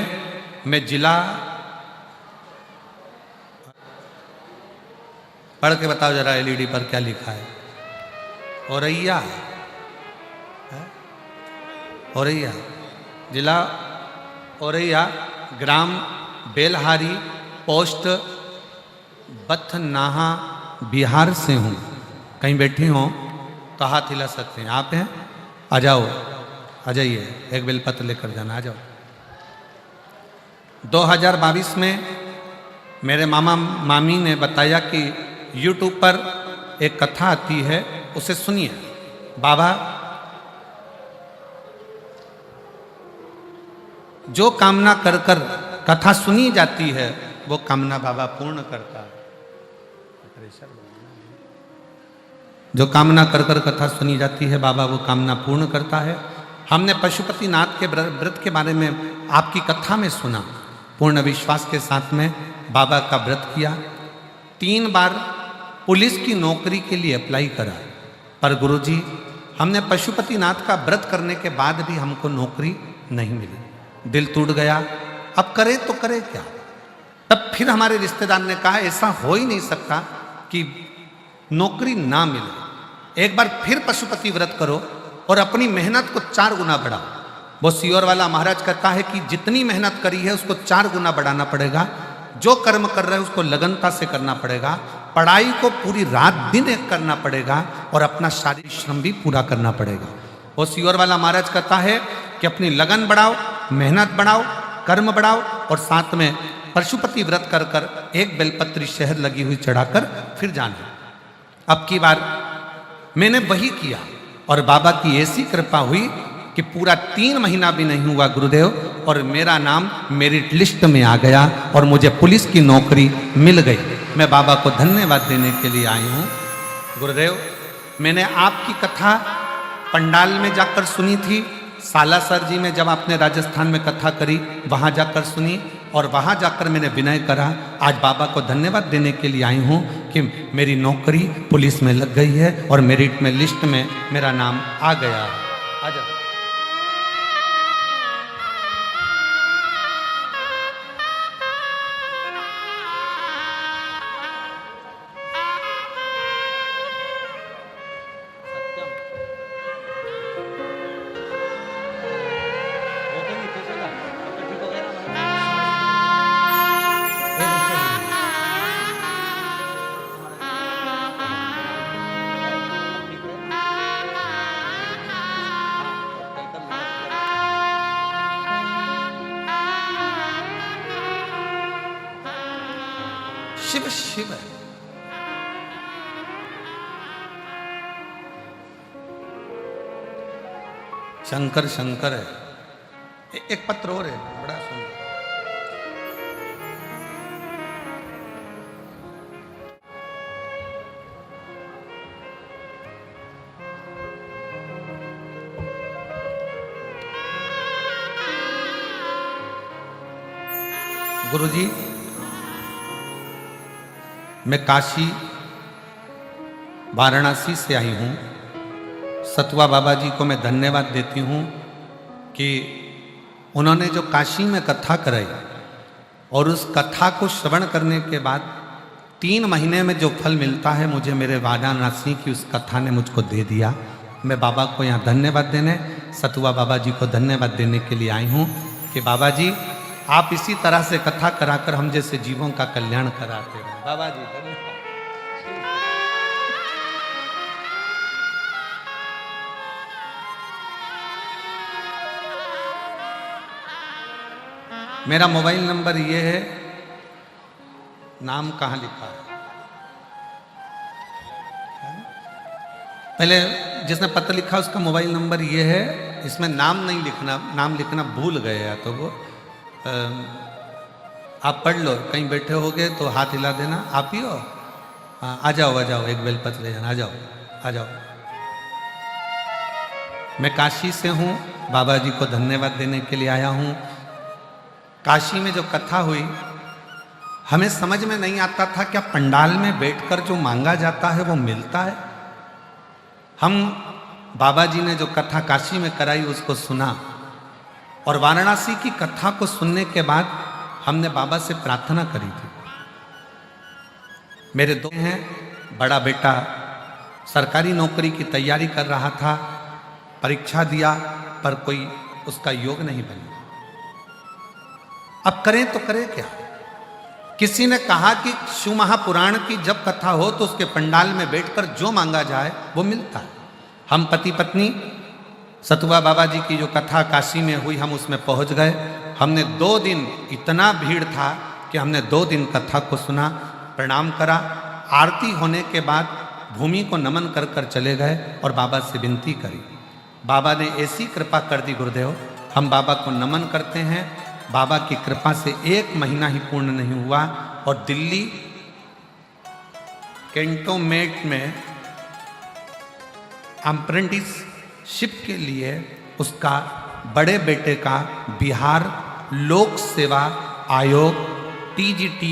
मैं जिला, पढ़ के बताओ जरा एलईडी पर क्या लिखा है। औरैया, औरैया, जिला औरैया, ग्राम बेलहारी, पोस्ट बथनाहा, बिहार से हूँ। कहीं बैठी हो तो हाथ हिला सकते हैं। आप हैं? आ जाओ, आ जाइए, एक बेलपत्र लेकर जाना, आ जाओ। 2022 में मेरे मामा मामी ने बताया कि YouTube पर एक कथा आती है, उसे सुनिए। बाबा जो कामना कर कर कथा सुनी जाती है वो कामना बाबा पूर्ण करता है। जो कामना कर कर कथा सुनी जाती है बाबा वो कामना पूर्ण करता है। हमने पशुपतिनाथ के व्रत के बारे में आपकी कथा में सुना। पूर्ण विश्वास के साथ में बाबा का व्रत किया। 3 बार पुलिस की नौकरी के लिए अप्लाई करा, पर गुरुजी हमने पशुपतिनाथ का व्रत करने के बाद भी हमको नौकरी नहीं मिली। दिल टूट गया, अब करे तो करे क्या। तब फिर हमारे रिश्तेदार ने कहा ऐसा हो ही नहीं सकता कि नौकरी ना मिले। एक बार फिर पशुपति व्रत करो और अपनी मेहनत को 4 गुना बढ़ाओ। वो सियोर वाला महाराज कहता है कि जितनी मेहनत करी है उसको 4 गुना बढ़ाना पड़ेगा। जो कर्म कर रहे हैं उसको लगनता से करना पड़ेगा। पढ़ाई को पूरी रात दिन एक करना पड़ेगा और अपना शारीरिक श्रम भी पूरा करना पड़ेगा। वो सियोर वाला महाराज कहता है कि अपनी लगन बढ़ाओ, मेहनत बढ़ाओ, कर्म बढ़ाओ और साथ में पशुपति व्रत कर कर एक बेलपत्री शहद लगी हुई चढ़ाकर फिर जाना। अब की बार मैंने वही किया और बाबा की ऐसी कृपा हुई कि पूरा 3 महीना भी नहीं हुआ गुरुदेव, और मेरा नाम मेरिट लिस्ट में आ गया और मुझे पुलिस की नौकरी मिल गई। मैं बाबा को धन्यवाद देने के लिए आई हूँ। गुरुदेव, मैंने आपकी कथा पंडाल में जाकर सुनी थी। सालासर जी में जब आपने राजस्थान में कथा करी वहाँ जाकर सुनी और वहाँ जाकर मैंने विनय करा। आज बाबा को धन्यवाद देने के लिए आई हूँ कि मेरी नौकरी पुलिस में लग गई है और मेरिट में लिस्ट में मेरा नाम आ गया है। आ जाओ। शिव शिव है। शंकर शंकर है। एक पत्र और है बड़ा सुंदर। गुरुजी, मैं काशी वाराणसी से आई हूँ। सतुआ बाबा जी को मैं धन्यवाद देती हूँ कि उन्होंने जो काशी में कथा कराई और उस कथा को श्रवण करने के बाद 3 महीने में जो फल मिलता है मुझे मेरे वाराणसी की उस कथा ने मुझको दे दिया। मैं बाबा को यहाँ धन्यवाद देने, सतुआ बाबा जी को धन्यवाद देने के लिए आई हूँ कि बाबा जी आप इसी तरह से कथा कराकर हम जैसे जीवों का कल्याण कराते हैं। बाबा जी धन्यवाद। मेरा मोबाइल नंबर ये है, नाम कहाँ लिखा है? पहले जिसने पत्र लिखा उसका मोबाइल नंबर ये है, इसमें नाम नहीं लिखना, नाम लिखना भूल गए या तो वो आप पढ़ लो, कहीं बैठे होगे तो हाथ हिला देना। आप ही हो? हाँ, आ जाओ, एक बेलपत्र ले जाना, आ जाओ। मैं काशी से हूँ, बाबा जी को धन्यवाद देने के लिए आया हूँ। काशी में जो कथा हुई, हमें समझ में नहीं आता था क्या पंडाल में बैठकर जो मांगा जाता है वो मिलता है। हम बाबा जी ने जो कथा काशी में कराई उसको सुना, और वाराणसी की कथा को सुनने के बाद हमने बाबा से प्रार्थना करी थी। मेरे दो हैं, बड़ा बेटा सरकारी नौकरी की तैयारी कर रहा था, परीक्षा दिया पर कोई उसका योग नहीं बना। अब करें तो करें क्या? किसी ने कहा कि शिव महापुराण की जब कथा हो तो उसके पंडाल में बैठकर जो मांगा जाए वो मिलता है। हम पति पत्नी सतुआ बाबा जी की जो कथा काशी में हुई, हम उसमें पहुंच गए। हमने 2 दिन, इतना भीड़ था कि हमने 2 दिन कथा को सुना, प्रणाम करा। आरती होने के बाद भूमि को नमन कर कर चले गए और बाबा से विनती करी। बाबा ने ऐसी कृपा कर दी गुरुदेव, हम बाबा को नमन करते हैं। बाबा की कृपा से 1 महीना ही पूर्ण नहीं हुआ और दिल्ली कैंटोनमेंट में अप्रेंटिसशिप के लिए उसका बड़े बेटे का बिहार लोक सेवा आयोग TGT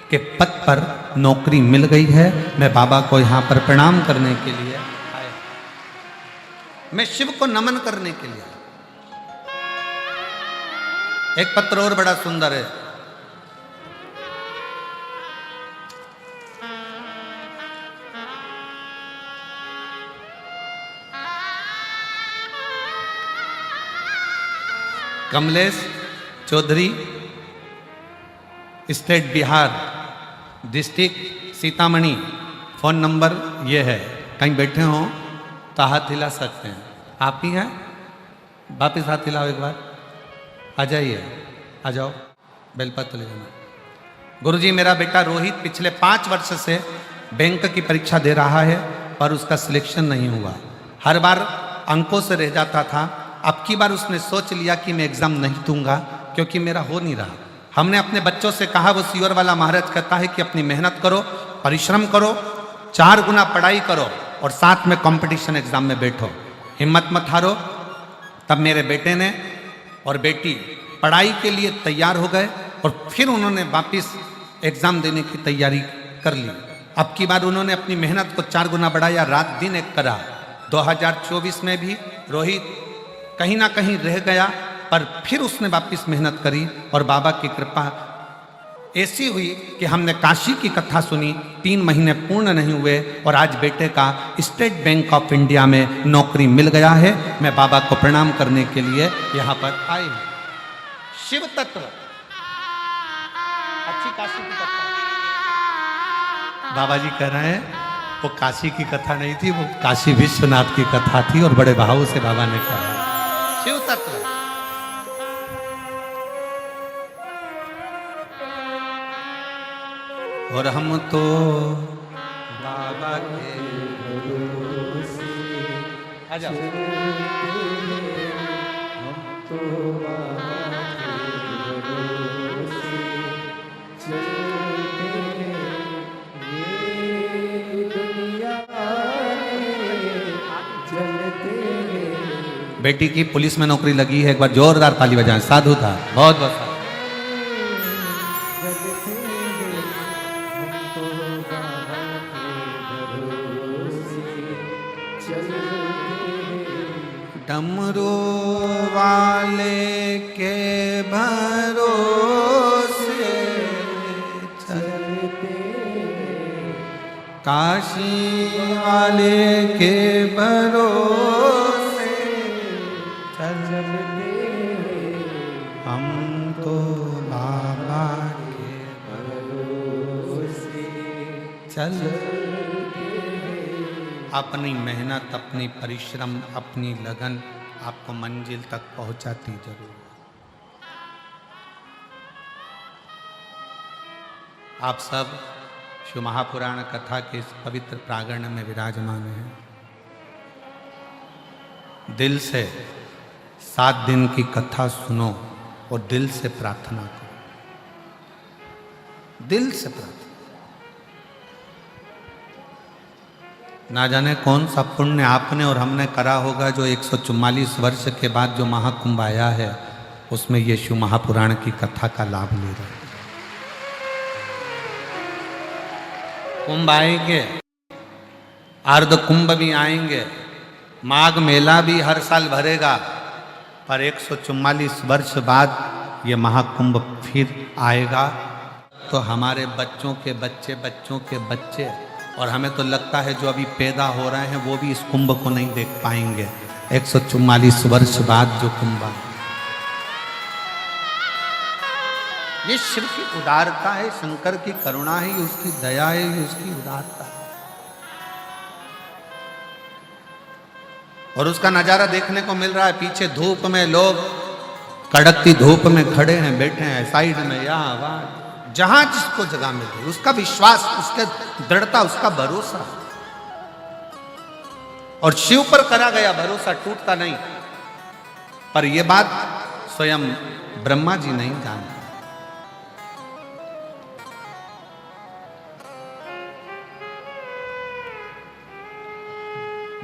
के पद पर नौकरी मिल गई है। मैं बाबा को यहाँ पर प्रणाम करने के लिए आया, मैं शिव को नमन करने के लिए आया। एक पत्र और बड़ा सुंदर है, Kamlesh Chaudhary, state Bihar, district Sitamarhi. Phone number ये है, कहीं बैठे हो तो हाथ हिला सकते हैं। आप ही हैं? वापिस हाथ हिलाओ एक बार, आ जाइए, आ जाओ, बेलपत्र ले जाना। गुरुजी, मेरा बेटा रोहित पिछले 5 वर्ष से बैंक की परीक्षा दे रहा है पर उसका सिलेक्शन नहीं हुआ। हर बार अंकों से रह जाता था। अब की बार उसने सोच लिया कि मैं एग्जाम नहीं दूंगा क्योंकि मेरा हो नहीं रहा। हमने अपने बच्चों से कहा, वो सीवर वाला महाराज कहता है कि अपनी मेहनत करो, परिश्रम करो, 4 गुना पढ़ाई करो और साथ में कंपटीशन एग्जाम में बैठो, हिम्मत मत हारो। तब मेरे बेटे ने और बेटी पढ़ाई के लिए तैयार हो गए और फिर उन्होंने वापस एग्जाम देने की तैयारी कर ली। अब की बार उन्होंने अपनी मेहनत को 4 गुना बढ़ाया, रात दिन एक करा। 2024 में भी रोहित कहीं ना कहीं रह गया पर फिर उसने वापस मेहनत करी और बाबा की कृपा ऐसी हुई कि हमने काशी की कथा सुनी। 3 महीने पूर्ण नहीं हुए और आज बेटे का स्टेट बैंक ऑफ इंडिया में नौकरी मिल गया है। मैं बाबा को प्रणाम करने के लिए यहाँ पर आई हूँ। शिव तत्व, अच्छी काशी की कथा। बाबा जी कह रहे हैं वो काशी की कथा नहीं थी, वो काशी विश्वनाथ की कथा थी और बड़े भाव से बाबा ने कहा शिव तत्व। और हम तो बाबा के भरोसे, आ जाओ, हम तो बाबा के भरोसे चलते ये दुनिया चलते। बेटी की पुलिस में नौकरी लगी है, एक बार जोरदार ताली बजाएं। साधु था, बहुत बहुत डमरू वाले के भरोसे चलते, काशी वाले के भरोसे चलते, हम तो बाबा के भरोसे चलते। अपनी मेहनत, अपनी परिश्रम, अपनी लगन आपको मंजिल तक पहुंचाती जरूर। आप सब शिव महापुराण कथा के इस पवित्र प्रांगण में विराजमान हैं। दिल से 7 दिन की कथा सुनो और दिल से प्रार्थना करो, दिल से प्रार्थना। ना जाने कौन सा पुण्य आपने और हमने करा होगा जो 144 वर्ष के बाद जो महाकुंभ आया है उसमें ये शिव महापुराण की कथा का लाभ ले रहे हैं। कुंभ आएंगे, अर्ध कुंभ भी आएंगे, माघ मेला भी हर साल भरेगा, पर 144 वर्ष बाद ये महाकुंभ फिर आएगा। तो हमारे बच्चों के बच्चे, बच्चों के बच्चे, और हमें तो लगता है जो अभी पैदा हो रहे हैं वो भी इस कुंभ को नहीं देख पाएंगे। 144 वर्ष बाद जो कुंभ आएगा, ये शिव की उदारता है, शंकर की करुणा है, ये उसकी दया है, ये उसकी उदारता है। और उसका नजारा देखने को मिल रहा है। पीछे धूप में लोग कड़कती धूप में खड़े हैं, बैठे हैं, साइड में, यहाँ वहां, जहां जिसको जगह मिल रही, उसका विश्वास, उसके दृढ़ता, उसका भरोसा। और शिव पर करा गया भरोसा टूटता नहीं। पर यह बात स्वयं ब्रह्मा जी नहीं जानते।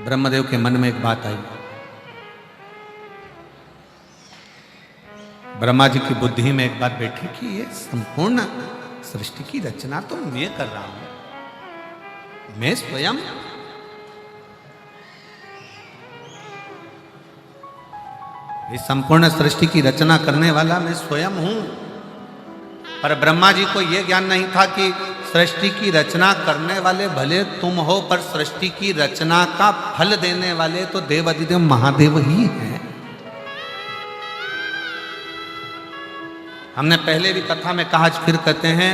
ब्रह्मदेव के मन में एक बात आई। ब्रह्मा जी की बुद्धि में एक बात बैठी कि ये संपूर्ण सृष्टि की रचना तो मैं कर रहा हूं, मैं स्वयं। इस संपूर्ण सृष्टि की रचना करने वाला मैं स्वयं हूं। पर ब्रह्मा जी को यह ज्ञान नहीं था कि सृष्टि की रचना करने वाले भले तुम हो, पर सृष्टि की रचना का फल देने वाले तो देवाधिदेव महादेव ही हैं। हमने पहले भी कथा में कहा, आज फिर कहते हैं,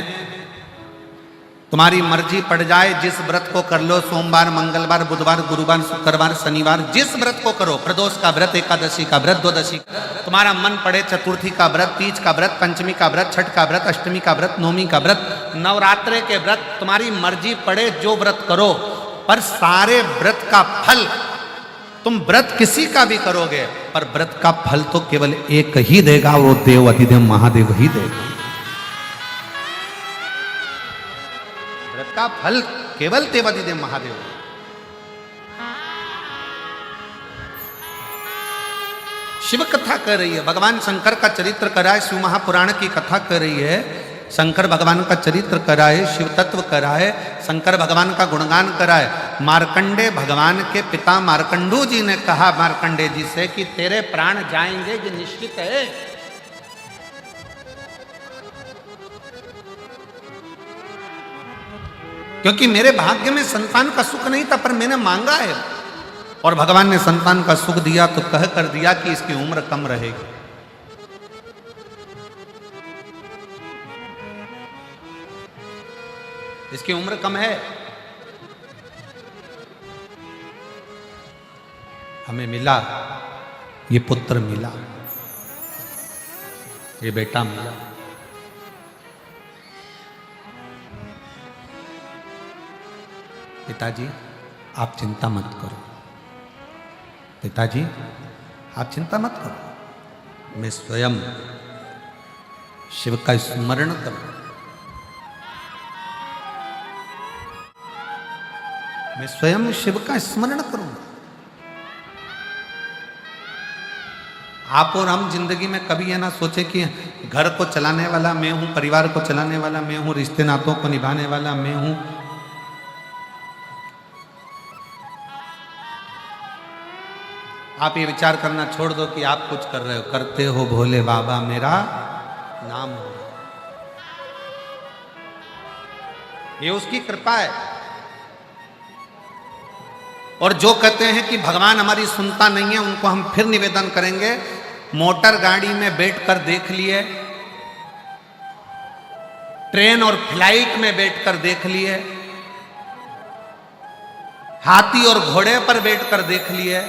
तुम्हारी मर्जी पड़ जाए, जिस व्रत को कर लो, सोमवार, मंगलवार, बुधवार, गुरुवार, शुक्रवार, शनिवार, जिस व्रत को करो, प्रदोष का व्रत, एकादशी का व्रत, द्वादशी, तुम्हारा मन पड़े, चतुर्थी का व्रत, तीज का व्रत, पंचमी का व्रत, छठ का व्रत, अष्टमी का व्रत, नवमी का व्रत, नवरात्रे के व्रत, तुम्हारी मर्जी पड़े जो व्रत करो, पर सारे व्रत का फल, तुम व्रत किसी का भी करोगे, पर व्रत का फल तो केवल एक ही देगा, वो देव अधिदेव महादेव ही देगा। व्रत का फल केवल देव अधिदेव महादेव। शिव कथा कर रही है, भगवान शंकर का चरित्र करा है, शिव महापुराण की कथा कर रही है। शंकर भगवान का चरित्र कराए, शिव तत्व कराए, शंकर भगवान का गुणगान कराए। मार्कंडे भगवान के पिता मार्कंडू जी ने कहा मार्कंडे जी से कि तेरे प्राण जाएंगे, ये निश्चित है। क्योंकि मेरे भाग्य में संतान का सुख नहीं था, पर मैंने मांगा है और भगवान ने संतान का सुख दिया, तो कह कर दिया कि इसकी उम्र कम रहेगी। इसकी उम्र कम है। हमें मिला, ये पुत्र मिला, ये बेटा मिला। पिताजी आप चिंता मत करो, पिताजी आप चिंता मत करो, मैं स्वयं शिव का स्मरण करूं, मैं स्वयं शिव का स्मरण करूंगा। आप और हम जिंदगी में कभी ये ना सोचे कि घर को चलाने वाला मैं हूं, परिवार को चलाने वाला मैं हूं, रिश्ते नातों को निभाने वाला मैं हूं। आप ये विचार करना छोड़ दो कि आप कुछ कर रहे हो, करते हो भोले बाबा मेरा नाम हो, ये उसकी कृपा है। और जो कहते हैं कि भगवान हमारी सुनता नहीं है, उनको हम फिर निवेदन करेंगे, मोटर गाड़ी में बैठकर देख लिए, ट्रेन और फ्लाइट में बैठकर देख लिए, हाथी और घोड़े पर बैठकर देख लिए,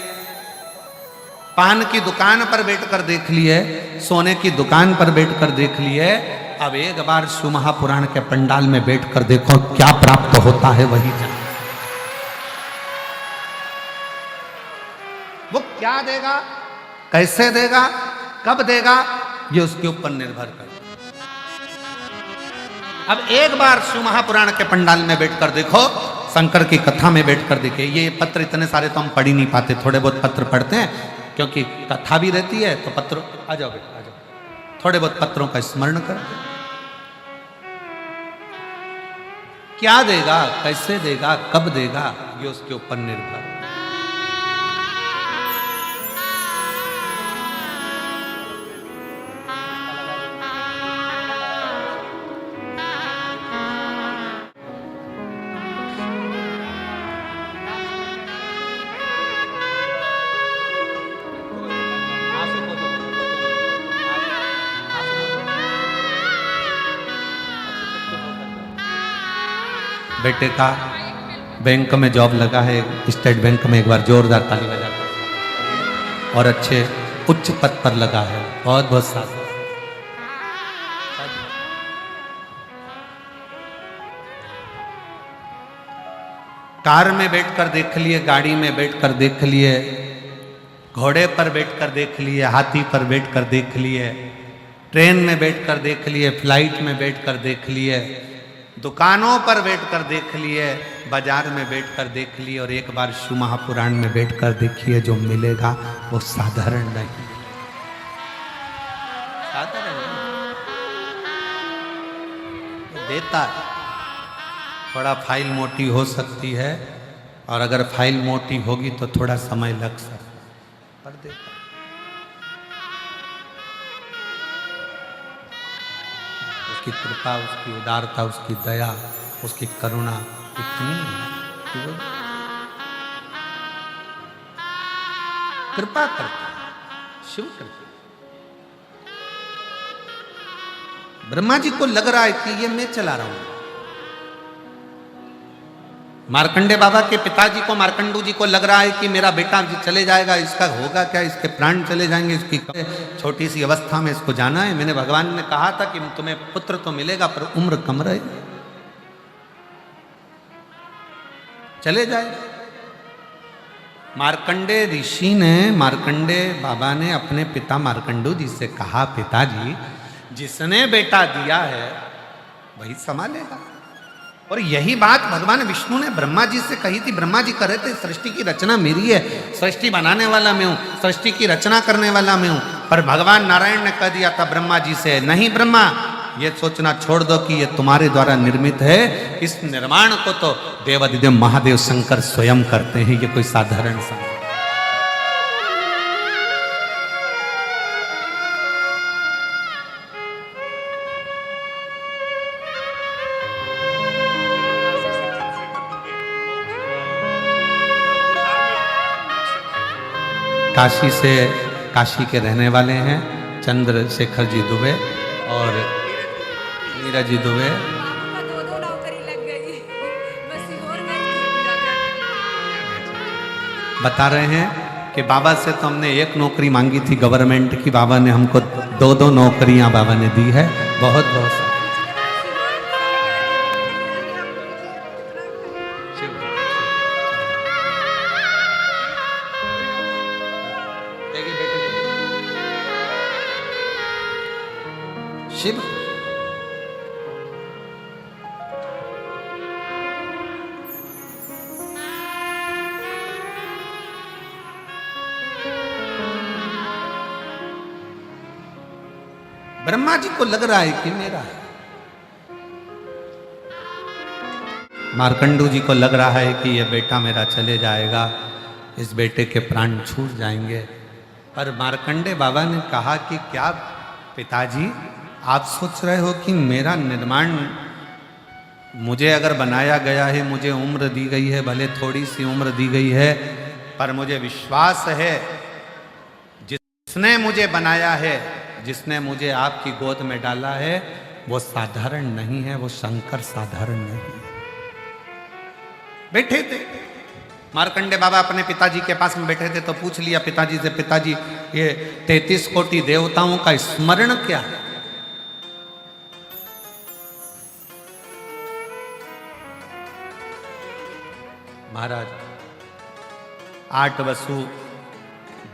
पान की दुकान पर बैठकर देख लिए, सोने की दुकान पर बैठकर देख लिए। अब एक बार शिव महापुराण के पंडाल में बैठकर देखो क्या प्राप्त होता है, वही जान। वो क्या देगा, कैसे देगा, कब देगा, ये उसके ऊपर निर्भर करता है। अब एक बार शिव महापुराण के पंडाल में बैठकर देखो, शंकर की कथा में बैठकर देखे। ये पत्र इतने सारे तो हम पढ़ ही नहीं पाते, थोड़े बहुत पत्र पढ़ते हैं क्योंकि कथा भी रहती है तो पत्र। आ जाओ बेटा आ जाओ, थोड़े बहुत पत्रों का स्मरण करते। क्या देगा, कैसे देगा, कब देगा, ये उसके ऊपर निर्भर। बेटे का बैंक में जॉब लगा है, स्टेट बैंक में, एक बार जोरदार ताली बजाकर। और अच्छे उच्च पद पर लगा है, बहुत बहुत साथ। कार में बैठकर देख लिए, गाड़ी में बैठकर देख लिए, घोड़े पर बैठकर देख लिए, हाथी पर बैठकर देख लिए, ट्रेन में बैठकर देख लिए, फ्लाइट में बैठकर देख लिए, दुकानों पर बैठकर देख लिए, बाजार में बैठकर देख लिए, और एक बार शिव महापुराण में बैठकर देखिए, जो मिलेगा वो साधारण नहीं, साधारण नहीं। देता है, थोड़ा फाइल मोटी हो सकती है, और अगर फाइल मोटी होगी तो थोड़ा समय लग सकता है, पर देता। उसकी कृपा, उसकी उदारता, उसकी दया, उसकी करुणा इतनी है कि वो कृपा करता है, शिव करता है। ब्रह्मा जी को लग रहा है कि ये मैं चला रहा हूं। मार्कंडे बाबा के पिताजी को, मार्कंडू जी को लग रहा है कि मेरा बेटा चले जाएगा, इसका होगा क्या, इसके प्राण चले जाएंगे, इसकी छोटी सी अवस्था में इसको जाना है। मैंने, भगवान ने कहा था कि तुम्हें पुत्र तो मिलेगा पर उम्र कम रहे, चले जाए। मार्कंडे ऋषि ने, मार्कंडे बाबा ने अपने पिता मार्कंडू जी से कहा, पिताजी जिसने बेटा दिया है वही संभालेगा। और यही बात भगवान विष्णु ने ब्रह्मा जी से कही थी। ब्रह्मा जी कह रहे थे सृष्टि की रचना मेरी है, सृष्टि बनाने वाला मैं हूं, सृष्टि की रचना करने वाला मैं हूं। पर भगवान नारायण ने कह दिया था ब्रह्मा जी से, नहीं ब्रह्मा, ये सोचना छोड़ दो कि ये तुम्हारे द्वारा निर्मित है, इस निर्माण को तो देवादिदेव महादेव शंकर स्वयं करते हैं, ये कोई साधारण सा। काशी से, काशी के रहने वाले हैं चंद्रशेखर जी दुबे और नीरज जी दुबे। बता रहे हैं कि बाबा से तो हमने एक नौकरी मांगी थी गवर्नमेंट की, बाबा ने हमको दो दो नौकरियां बाबा ने दी है। बहुत बहुत शिव। ब्रह्मा जी को लग रहा है कि मेरा है, मार्कंडू जी को लग रहा है कि ये बेटा मेरा चले जाएगा, इस बेटे के प्राण छूट जाएंगे। पर मार्कंडे बाबा ने कहा कि क्या पिताजी आप सोच रहे हो कि मेरा निर्माण, मुझे अगर बनाया गया है, मुझे उम्र दी गई है, भले थोड़ी सी उम्र दी गई है, पर मुझे विश्वास है जिसने मुझे बनाया है, जिसने मुझे आपकी गोद में डाला है, वो साधारण नहीं है, वो शंकर साधारण नहीं है। बैठे थे मार्कंडे बाबा अपने पिताजी के पास में बैठे थे, तो पूछ लिया पिताजी से, पिताजी ये 33 कोटि देवताओं का स्मरण क्या है? महाराज 8 वसु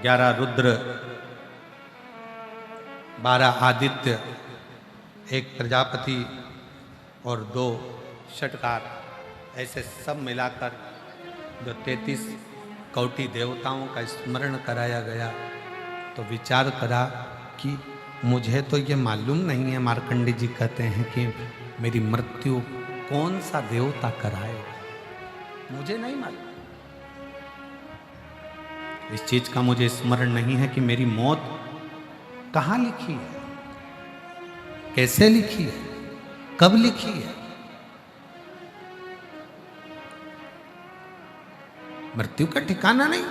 11 रुद्र, 12 आदित्य, 1 प्रजापति और 2 षटकार, ऐसे सब मिलाकर जो 33 कोटि देवताओं का स्मरण कराया गया। तो विचार करा कि मुझे तो ये मालूम नहीं है, मार्कंडे जी कहते हैं कि मेरी मृत्यु कौन सा देवता कराएगा, मुझे नहीं मालूम। इस चीज का मुझे स्मरण नहीं है कि मेरी मौत कहाँ लिखी है, कैसे लिखी है, कब लिखी है। मृत्यु का ठिकाना नहीं,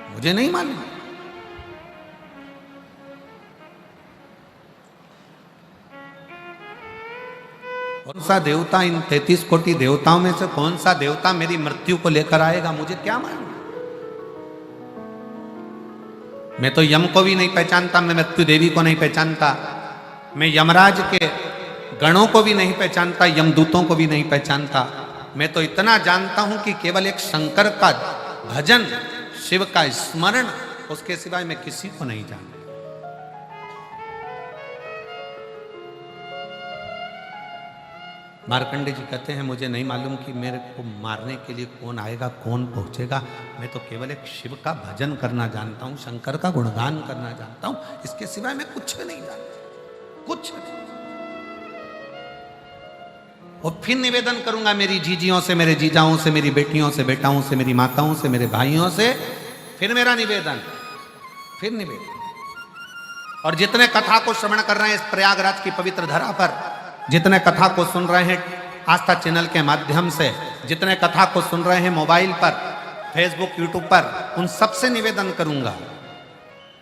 मुझे नहीं मालूम। कौन सा देवता, इन 33 कोटि देवताओं में से कौन सा देवता मेरी मृत्यु को लेकर आएगा, मुझे क्या मालूम। मैं तो यम को भी नहीं पहचानता, मैं मृत्यु देवी को नहीं पहचानता, मैं यमराज के गणों को भी नहीं पहचानता, यमदूतों को भी नहीं पहचानता। मैं तो इतना जानता हूं कि केवल एक शंकर का भजन, शिव का स्मरण, उसके सिवाय मैं किसी को नहीं जानता। मार्कंडे जी कहते हैं मुझे नहीं मालूम कि मेरे को मारने के लिए कौन आएगा, कौन पहुंचेगा। मैं तो केवल एक शिव का भजन करना जानता हूं, शंकर का गुणगान करना जानता हूं, इसके सिवाय मैं कुछ भी नहीं जानता, कुछ नहीं। और फिर निवेदन करूंगा मेरी जीजियों से, मेरे जीजाओं से, मेरी बेटियों से, बेटाओं से, मेरी माताओं से, मेरे भाइयों से, फिर मेरा निवेदन, फिर निवेदन। और जितने कथा को श्रवण कर रहे हैं इस प्रयागराज की पवित्र धरा पर, जितने कथा को सुन रहे हैं आस्था चैनल के माध्यम से, जितने कथा को सुन रहे हैं मोबाइल पर, फेसबुक, यूट्यूब पर, उन सबसे निवेदन करूंगा,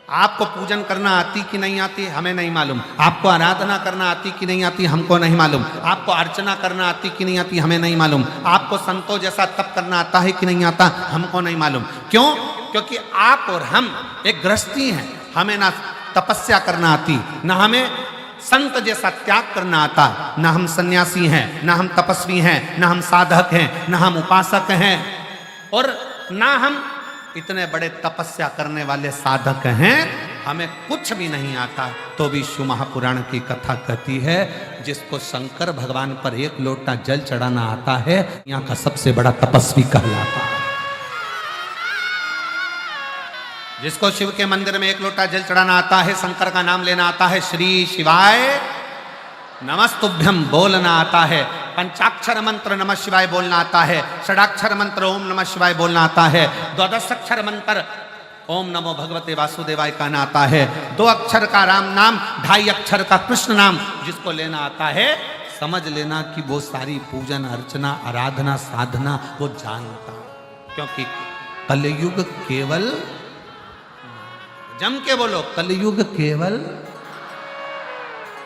आपको पूजन करना आती कि नहीं आती हमें नहीं मालूम, आपको आराधना करना आती कि नहीं आती हमको नहीं मालूम, आपको अर्चना करना आती कि नहीं आती हमें नहीं मालूम, आपको संतों जैसा तप करना आता है कि नहीं आता हमको नहीं मालूम। क्यों? क्योंकि आप और हम एक गृहस्थी हैं, हमें ना तपस्या करना आती, ना हमें संत जैसा त्याग करना आता, ना हम सन्यासी हैं, ना हम तपस्वी हैं, ना हम साधक हैं, ना हम उपासक हैं, और ना हम इतने बड़े तपस्या करने वाले साधक हैं। हमें कुछ भी नहीं आता, तो भी शिव महापुराण की कथा कहती है जिसको शंकर भगवान पर 1 लोटा जल चढ़ाना आता है, यहाँ का सबसे बड़ा तपस्वी कहलाता है। जिसको शिव के मंदिर में 1 लोटा जल चढ़ाना आता है, शंकर का नाम लेना आता है, श्री शिवाय नमस्तुभ्यम बोलना आता है, पंचाक्षर मंत्र नमः शिवाय बोलना आता है, षडाक्षर मंत्र ओम नमः शिवाय बोलना आता है, 12 अक्षर मंत्र ओम नमो भगवते वासुदेवाय कहना आता है, 2 अक्षर का राम नाम, 2.5 अक्षर का कृष्ण नाम जिसको लेना आता है, समझ लेना कि वो सारी पूजन अर्चना आराधना साधना वो जानता। क्योंकि कलयुग केवल, जम के बोलो, कलयुग केवल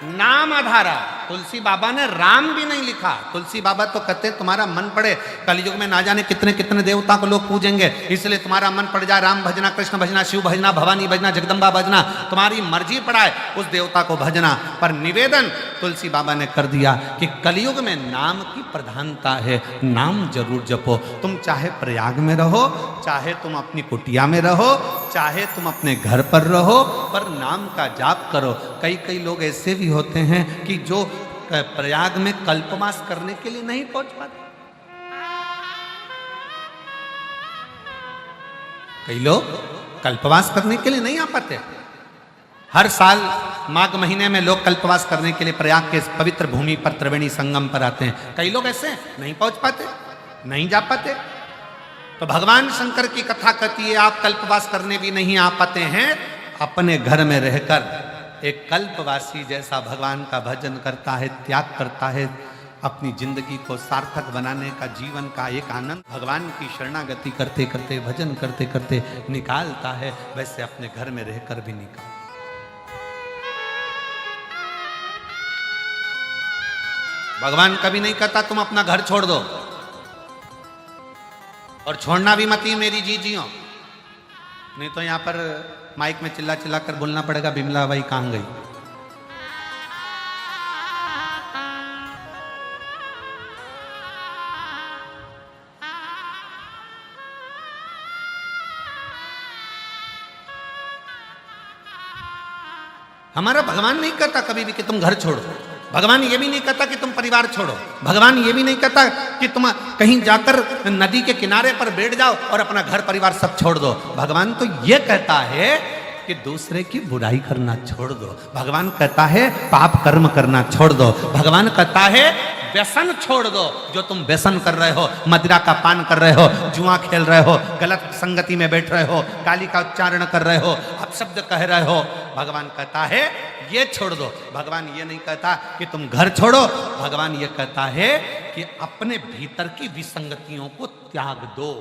नाम आधारा। तुलसी बाबा ने राम भी नहीं लिखा, तुलसी बाबा तो कहते तुम्हारा मन पड़े, कलयुग में ना जाने कितने कितने देवता को लोग पूजेंगे, इसलिए तुम्हारा मन पड़ जाए राम भजना, कृष्ण भजना, शिव भजना, भवानी भजना, जगदम्बा भजना, तुम्हारी मर्जी पड़ाए उस देवता को भजना। पर निवेदन तुलसी बाबा ने कर दिया कि कलयुग में नाम की प्रधानता है, नाम जरूर जपो। तुम चाहे प्रयाग में रहो, चाहे तुम अपनी कुटिया में रहो, चाहे तुम अपने घर पर रहो, पर नाम का जाप करो। कई लोग ऐसे भी होते हैं कि जो प्रयाग में कल्पवास करने के लिए नहीं पहुंच पाते। कई लोग कल्पवास करने के लिए नहीं आ पाते। हर साल माघ महीने में लोग कल्पवास करने के लिए प्रयाग के पवित्र भूमि पर त्रिवेणी संगम पर आते हैं। कई लोग ऐसे नहीं पहुंच पाते, नहीं जा पाते। तो भगवान शंकर की कथा कहती है आप कल्पवास करने भी नहीं आ पाते हैं, अपने घर में रहकर एक कल्पवासी जैसा भगवान का भजन करता है, त्याग करता है, अपनी जिंदगी को सार्थक बनाने का, जीवन का एक आनंद भगवान की शरणागति करते करते, भजन करते करते निकालता है, वैसे अपने घर में रहकर भी निकाल। भगवान कभी नहीं कहता तुम अपना घर छोड़ दो, और छोड़ना भी मत ही मेरी जीजियों, नहीं तो यहां पर माइक में चिल्ला चिल्ला कर बोलना पड़ेगा बिमला बाई कहां गई। हमारा भगवान नहीं कहता कभी भी कि तुम घर छोड़ो, भगवान ये भी नहीं कहता कि तुम परिवार छोड़ो, भगवान ये भी नहीं कहता कि तुम कहीं जाकर नदी के किनारे पर बैठ जाओ और अपना घर परिवार सब छोड़ दो। भगवान तो ये कहता है कि दूसरे की बुराई करना छोड़ दो। भगवान कहता है पाप कर्म करना छोड़ दो। भगवान कहता है व्यसन छोड़ दो। जो तुम व्यसन कर रहे हो, मदिरा का पान कर रहे हो, जुआ खेल रहे हो, गलत संगति में बैठ रहे हो, गाली का उच्चारण कर रहे हो, अपशब्द कह रहे हो, भगवान कहता है ये छोड़ दो। भगवान ये नहीं कहता कि तुम घर छोड़ो, भगवान ये कहता है कि अपने भीतर की विसंगतियों को त्याग दो।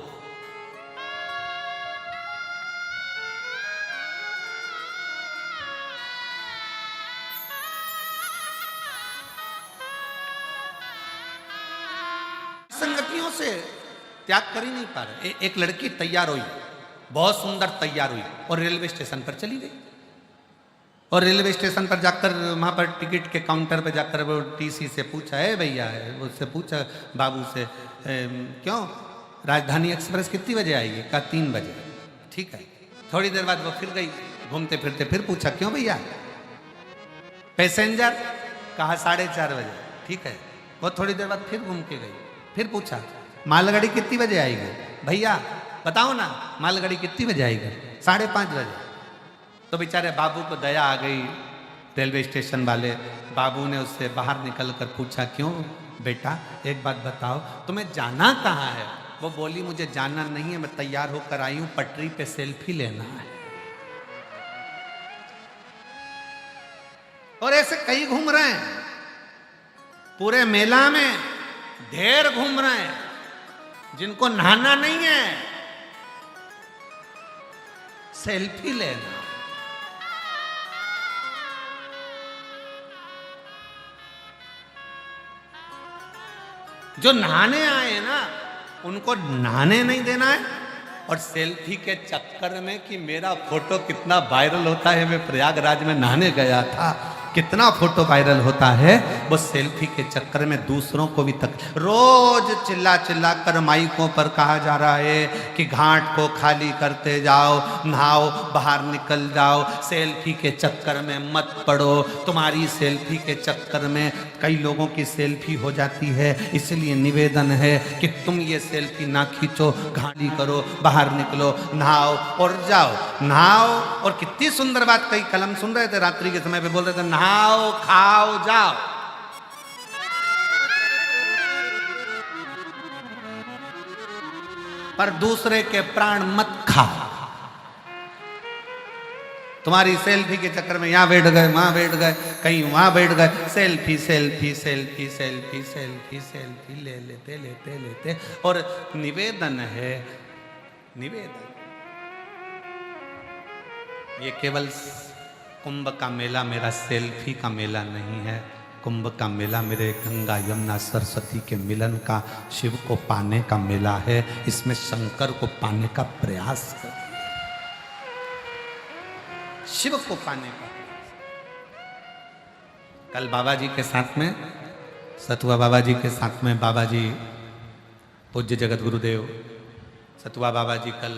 संगतियों से त्याग कर ही नहीं पा रहे। एक लड़की तैयार हुई, बहुत सुंदर तैयार हुई और रेलवे स्टेशन पर चली गई। और रेलवे स्टेशन पर जाकर वहाँ पर टिकट के काउंटर पर जाकर वो टीसी से पूछा, है भैया, उससे पूछा बाबू से, क्यों राजधानी एक्सप्रेस कितनी बजे आएगी? कहा 3 बजे। ठीक है। थोड़ी देर बाद वो फिर गई, घूमते फिरते फिर पूछा, क्यों भैया? पैसेंजर? कहा 4:30 बजे। ठीक है। वो थोड़ी देर बाद फिर घूम के गई, फिर पूछा मालगाड़ी कितनी बजे आएगी? भैया बताओ ना, मालगाड़ी कितनी बजे आएगी? 5:30 बजे। तो बेचारे बाबू को दया आ गई, रेलवे स्टेशन वाले बाबू ने उससे बाहर निकल कर पूछा, क्यों बेटा एक बात बताओ, तुम्हें जाना कहाँ है? वो बोली, मुझे जाना नहीं है, मैं तैयार होकर आई हूँ, पटरी पे सेल्फी लेना है। और ऐसे कई घूम रहे हैं, पूरे मेला में ढेर घूम रहे हैं, जिनको नहाना नहीं है, सेल्फी लेना। जो नहाने आए हैं ना, उनको नहाने नहीं देना है। और सेल्फी के चक्कर में कि मेरा फोटो कितना वायरल होता है, मैं प्रयागराज में नहाने गया था, कितना फोटो वायरल होता है, वो सेल्फी के चक्कर में दूसरों को भी रोज चिल्ला चिल्ला कर माइकों पर कहा जा रहा है कि घाट को खाली करते जाओ, नहाओ, बाहर निकल जाओ, सेल्फी के चक्कर में मत पड़ो। तुम्हारी सेल्फी के चक्कर में कई लोगों की सेल्फी हो जाती है, इसलिए निवेदन है कि तुम ये सेल्फी ना खींचो, खाली करो, बाहर निकलो, नहाओ और जाओ। नहाओ, और कितनी सुंदर बात कही, कलम सुन रहे थे रात्रि के समय पे, बोल रहे थे नहाओ, खाओ, जाओ। पर दूसरे के प्राण मत खाओ। तुम्हारी सेल्फी के चक्कर में यहां बैठ गए, वहां बैठ गए, कहीं वहां बैठ गए, selfie selfie selfie selfie selfie selfie ले लेते लेते लेते। और निवेदन है, निवेदन, ये केवल कुंभ का मेला मेरा सेल्फी का मेला नहीं है। कुंभ का मेला मेरे गंगा यमुना सरस्वती के मिलन का, शिव को पाने का मेला है। इसमें शंकर को पाने का प्रयास कर, शिव को पाने का। कल बाबा जी के साथ में, सतुआ बाबा जी के साथ में, बाबा जी पूज्य जगत गुरुदेव सतुआ बाबा जी कल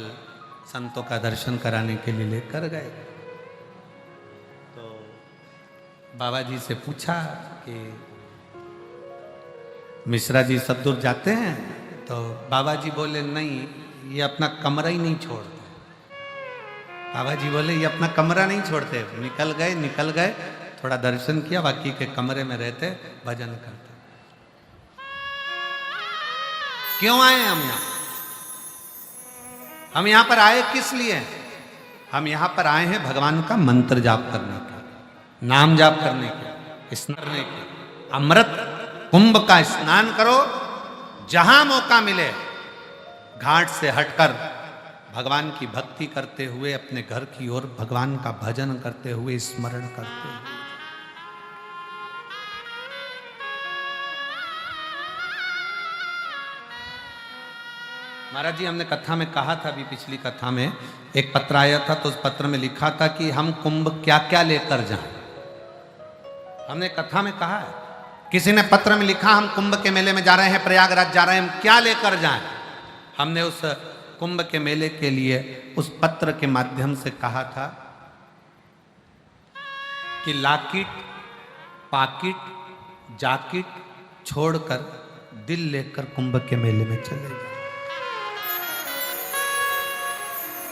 संतों का दर्शन कराने के लिए लेकर गए। तो बाबा जी से पूछा कि मिश्रा जी सब दूर जाते हैं? तो बाबा जी बोले, नहीं, ये अपना कमरा ही नहीं छोड़ते। बाबा जी बोले, ये अपना कमरा नहीं छोड़ते। निकल गए, थोड़ा दर्शन किया, बाकी के कमरे में रहते, भजन करते। क्यों आए हम यहाँ? हम यहाँ पर आए किस लिए? हम यहाँ पर आए हैं भगवान का मंत्र जाप करने के, नाम जाप करने के, स्मरने के। अमृत कुंभ का स्नान करो, जहां मौका मिले घाट से हटकर भगवान की भक्ति करते हुए, अपने घर की ओर भगवान का भजन करते हुए, स्मरण करते हुए। महाराज जी, हमने कथा में कहा था, अभी पिछली कथा में एक पत्र आया था, तो उस पत्र में लिखा था कि हम कुंभ क्या क्या लेकर जाएं। हमने कथा में कहा है, किसी ने पत्र में लिखा हम कुंभ के मेले में जा रहे हैं, प्रयागराज जा रहे हैं, हम क्या लेकर जाएं। हमने उस कुंभ के मेले के लिए उस पत्र के माध्यम से कहा था कि लाकिट, पाकिट, जाकिट छोड़कर दिल लेकर कुंभ के मेले में चले जाओ।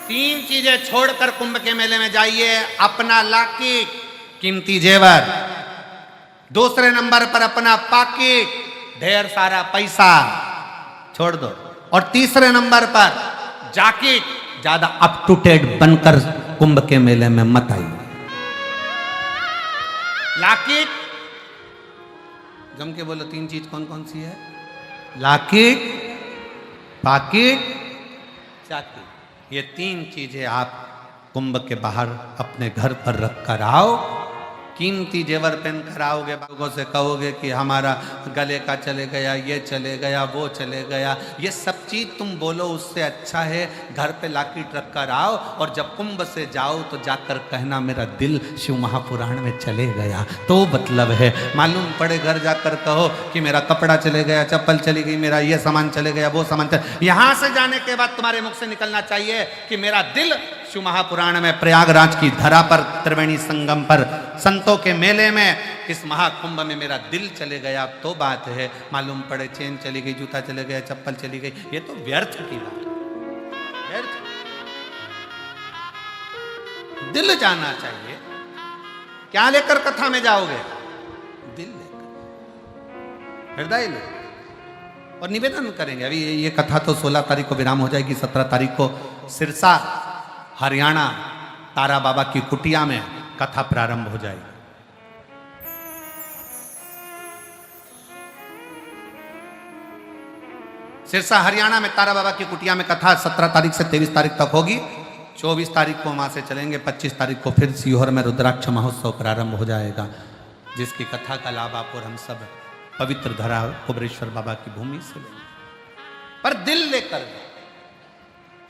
3 चीजें छोड़कर कुंभ के मेले में जाइए। अपना लाकिट, कीमती जेवर, दूसरे नंबर पर अपना पाकिट, ढेर सारा पैसा छोड़ दो, और तीसरे नंबर पर जाकिट, ज्यादा अप टू डेट बनकर कुंभ के मेले में मत आइए। लाकिट, जम के बोलो 3 चीज कौन कौन सी है? Locket, pocket, jacket. ये 3 चीजें आप कुंभ के बाहर अपने घर पर रख कर आओ। कीमती जेवर पहन कर आओगे, लोगों से कहोगे कि हमारा गले का चले गया, ये चले गया, वो चले गया। ये सब चीज तुम बोलो, उससे अच्छा है घर पे लाकिट रख कर आओ, और जब कुंभ से जाओ तो जाकर कहना मेरा दिल शिव महापुराण में चले गया। तो मतलब है, मालूम पड़े घर जाकर कहो कि मेरा कपड़ा चले गया, चप्पल चली गई, मेरा ये सामान चले गया, वो सामान चले। यहां से जाने के बाद तुम्हारे मुख से निकलना चाहिए कि मेरा दिल शिव महापुराण में, प्रयागराज की धरा पर, त्रिवेणी संगम पर, संतों के मेले में, इस महाकुंभ में मेरा दिल चले गया। तो बात है, मालूम पड़े चेन चली गई, जूता चले गया, चप्पल चली गई, ये तो व्यर्थ की बात, व्यर्थ। दिल जाना चाहिए। क्या लेकर कथा में जाओगे? दिल लेकर, हृदय लेकर। और निवेदन करेंगे, अभी ये कथा तो 16 तारीख को विराम हो जाएगी। 17 तारीख को सिरसा हरियाणा तारा बाबा की कुटिया में कथा प्रारंभ हो जाएगी। सिरसा हरियाणा में तारा बाबा की कुटिया में कथा 17 तारीख से 23 तारीख तक होगी। 24 तारीख को वहां से चलेंगे। 25 तारीख को फिर सीहोर में रुद्राक्ष महोत्सव प्रारंभ हो जाएगा, जिसकी कथा का लाभ आप और हम सब पवित्र धरा कुबरेश्वर बाबा की भूमि से लेंगे। पर दिल लेकर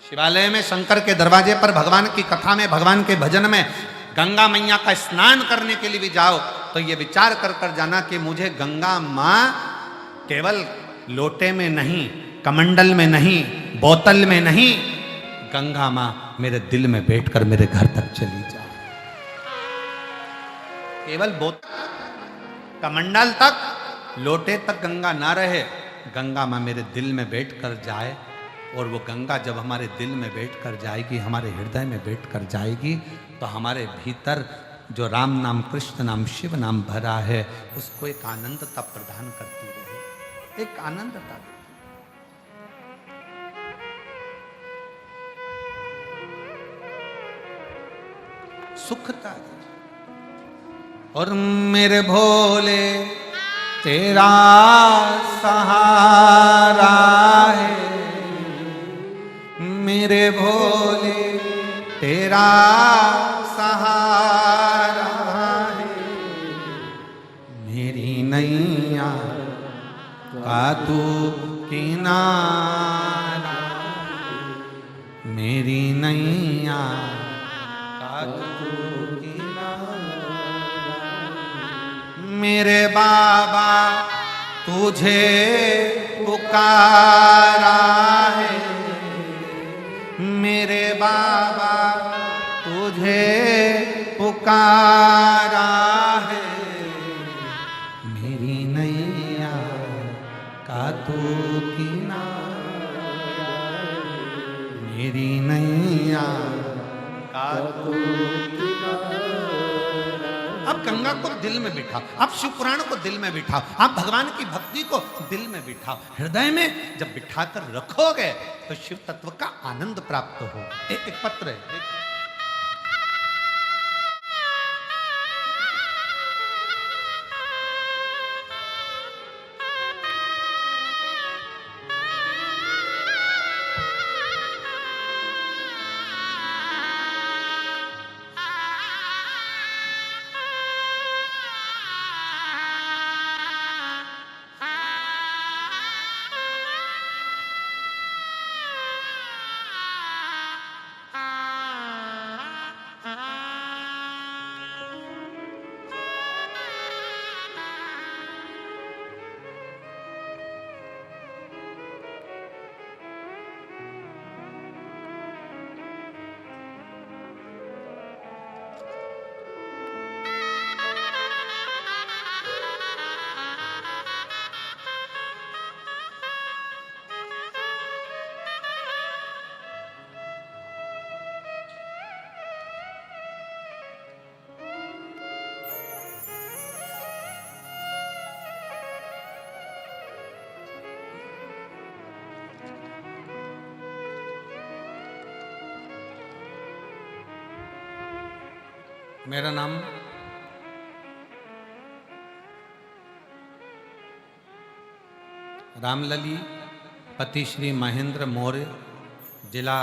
शिवालय में, शंकर के दरवाजे पर, भगवान की कथा में, भगवान के भजन में, गंगा मैया का स्नान करने के लिए भी जाओ तो ये विचार कर कर जाना कि मुझे गंगा माँ केवल लोटे में नहीं, कमंडल में नहीं, बोतल में नहीं, गंगा माँ मेरे दिल में बैठकर मेरे घर तक चली जाए। केवल बोतल, कमंडल तक, लोटे तक गंगा ना रहे, गंगा माँ मेरे दिल में बैठकर जाए। और वो गंगा जब हमारे दिल में बैठकर जाएगी, हमारे हृदय में बैठकर जाएगी, तो हमारे भीतर जो राम नाम, कृष्ण नाम, शिव नाम भरा है, उसको एक आनंदता प्रदान करती रहे, एक आनंदता। सुखता। और मेरे भोले तेरा सहारा है, मेरे भोले तेरा सहारा है, मेरी नैया का तू किनारा, मेरी नैया का तू किनारा। मेरे बाबा तुझे पुकारा है, मेरे बाबा तुझे पुकारा है, मेरी नैया का तू किनारा, मेरी नैया का तू किनारा। अब गंगा को दिल में बिठाओ, आप शिव पुराण को दिल में बिठाओ, आप भगवान की भक्ति को दिल में बिठाओ। हृदय में जब बिठाकर रखोगे तो शिव तत्व का आनंद प्राप्त हो। एक पत्र है, मेरा नाम रामलली पति श्री महेंद्र मौर्य, जिला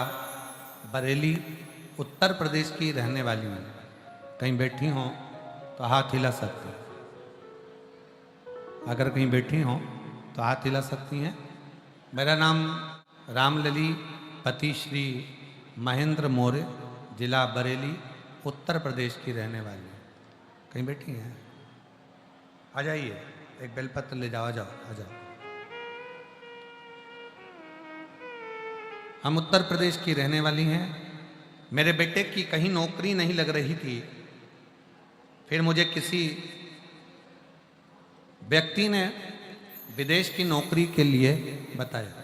बरेली, उत्तर प्रदेश की रहने वाली हूँ। कहीं बैठी हों तो हाथ हिला सकती हैं। अगर कहीं बैठी हों तो हाथ हिला सकती हैं। मेरा नाम रामलली पति श्री महेंद्र मौर्य, जिला बरेली, उत्तर प्रदेश की रहने वाली है। कहीं बैठी हैं? आ जाइए, एक बेलपत्र ले जाओ, आ जाओ, आ जाओ। हम उत्तर प्रदेश की रहने वाली हैं। मेरे बेटे की कहीं नौकरी नहीं लग रही थी। फिर मुझे किसी व्यक्ति ने विदेश की नौकरी के लिए बताया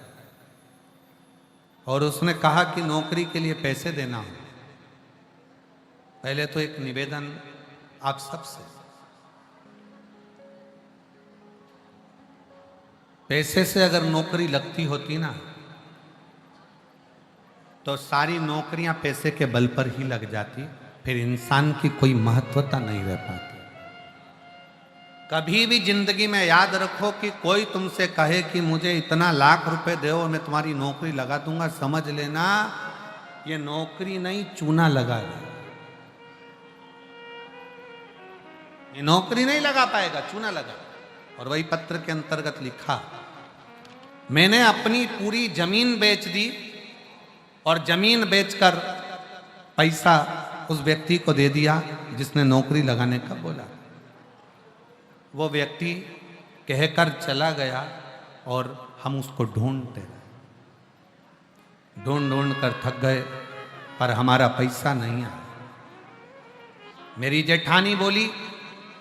और उसने कहा कि नौकरी के लिए पैसे देना हो। पहले तो एक निवेदन आप सबसे, पैसे से अगर नौकरी लगती होती ना तो सारी नौकरियां पैसे के बल पर ही लग जाती, फिर इंसान की कोई महत्वता नहीं रह पाती। कभी भी जिंदगी में याद रखो कि कोई तुमसे कहे कि मुझे इतना लाख रुपए दो मैं तुम्हारी नौकरी लगा दूंगा, समझ लेना ये नौकरी नहीं, चूना लगा है। ये नौकरी नहीं लगा पाएगा, चूना लगा। और वही पत्र के अंतर्गत लिखा, मैंने अपनी पूरी जमीन बेच दी और जमीन बेचकर पैसा उस व्यक्ति को दे दिया जिसने नौकरी लगाने का बोला। वो व्यक्ति कहकर चला गया और हम उसको ढूंढते रहे, ढूंढ ढूंढ कर थक गए, पर हमारा पैसा नहीं आया। मेरी जेठानी बोली,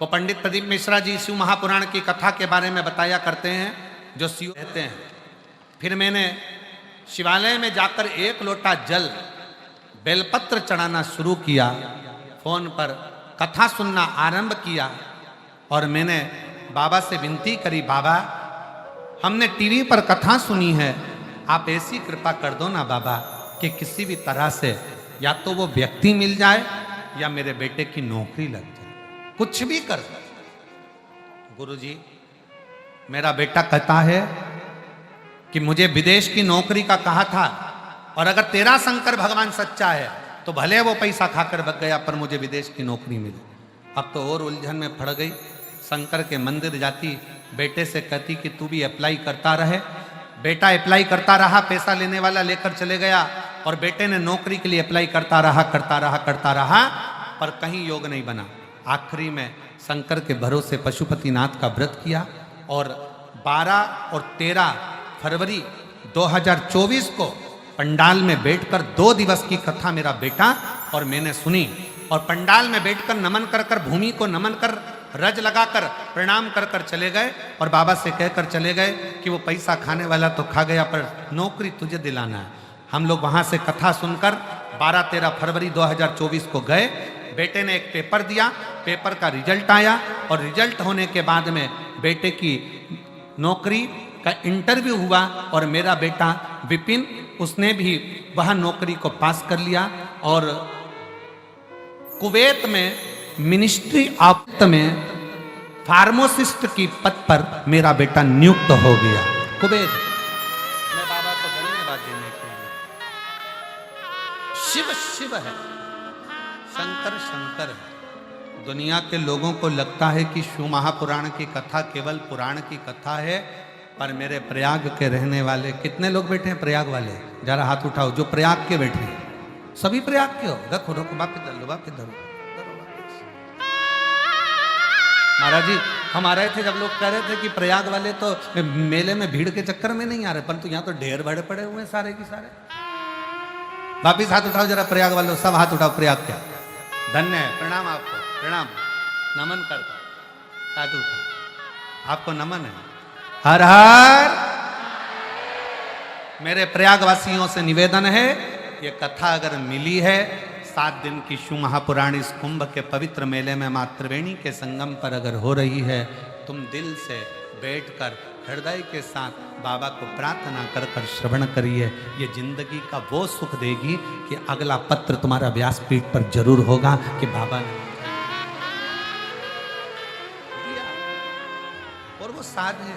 वो पंडित प्रदीप मिश्रा जी शिव महापुराण की कथा के बारे में बताया करते हैं, जो शिव कहते हैं। फिर मैंने शिवालय में जाकर एक लोटा जल बेलपत्र चढ़ाना शुरू किया, फोन पर कथा सुनना आरंभ किया और मैंने बाबा से विनती करी, बाबा हमने टीवी पर कथा सुनी है, आप ऐसी कृपा कर दो ना बाबा कि किसी भी तरह से या तो वो व्यक्ति मिल जाए या मेरे बेटे की नौकरी लग जाए, कुछ भी कर। गुरुजी मेरा बेटा कहता है कि मुझे विदेश की नौकरी का कहा था और अगर तेरा शंकर भगवान सच्चा है तो भले वो पैसा खाकर भग गया पर मुझे विदेश की नौकरी मिली। अब तो और उलझन में पड़ गई। शंकर के मंदिर जाती, बेटे से कहती कि तू भी अप्लाई करता रहे। बेटा अप्लाई करता रहा, पैसा लेने वाला लेकर चले गया और बेटे ने नौकरी के लिए अप्लाई करता रहा, पर कहीं योग नहीं बना। आखिरी में शंकर के भरोसे पशुपतिनाथ का व्रत किया और 12 और 13 फरवरी 2024 को पंडाल में बैठकर 2 दिवस की कथा मेरा बेटा और मैंने सुनी और पंडाल में बैठकर नमन कर कर, भूमि को नमन कर, रज लगाकर प्रणाम कर कर चले गए और बाबा से कहकर चले गए कि वो पैसा खाने वाला तो खा गया पर नौकरी तुझे दिलाना है। हम लोग वहां से कथा सुनकर 12-13 फरवरी 2024 को गए। बेटे ने एक पेपर दिया, पेपर का रिजल्ट आया और रिजल्ट होने के बाद में बेटे की नौकरी का इंटरव्यू हुआ और मेरा बेटा विपिन, उसने भी वह नौकरी को पास कर लिया और कुवैत में मिनिस्ट्री ऑफ में फार्मासिस्ट की पद पर मेरा बेटा नियुक्त हो गया कुवैत। मैं बाबा को धन्यवाद देने के लिए, शिव शिव है, शंकर शंकर है। दुनिया के लोगों को लगता है कि शिव महापुराण की कथा केवल पुराण की कथा है, पर मेरे प्रयाग के रहने वाले कितने लोग बैठे हैं प्रयाग वाले, जरा हाथ उठाओ जो प्रयाग के बैठे हैं। सभी प्रयाग के हो? रखो रखो, वापिस धर लो, वापिस धरो। महाराज जी हम आ रहे थे, जब लोग कह रहे थे कि प्रयाग वाले तो मेले में भीड़ के चक्कर में नहीं आ रहे, परंतु यहाँ तो ढेर भरे पड़े हुए हैं सारे की सारे। वापिस हाथ उठाओ जरा प्रयाग वाले, सब हाथ उठाओ। प्रयाग क्या धन्य है, प्रणाम आपको, प्रणाम, नमन करता, हाथ उठाओ, आपको नमन है। हर हर। मेरे प्रयागवासियों से निवेदन है, ये कथा अगर मिली है 7 दिन की शिव महापुराण इस कुंभ के पवित्र मेले में मां त्रिवेणी के संगम पर अगर हो रही है, तुम दिल से बैठकर हृदय के साथ बाबा को प्रार्थना कर कर श्रवण करिए। ये जिंदगी का वो सुख देगी कि अगला पत्र तुम्हारा व्यासपीठ पर जरूर होगा कि बाबा ने साधे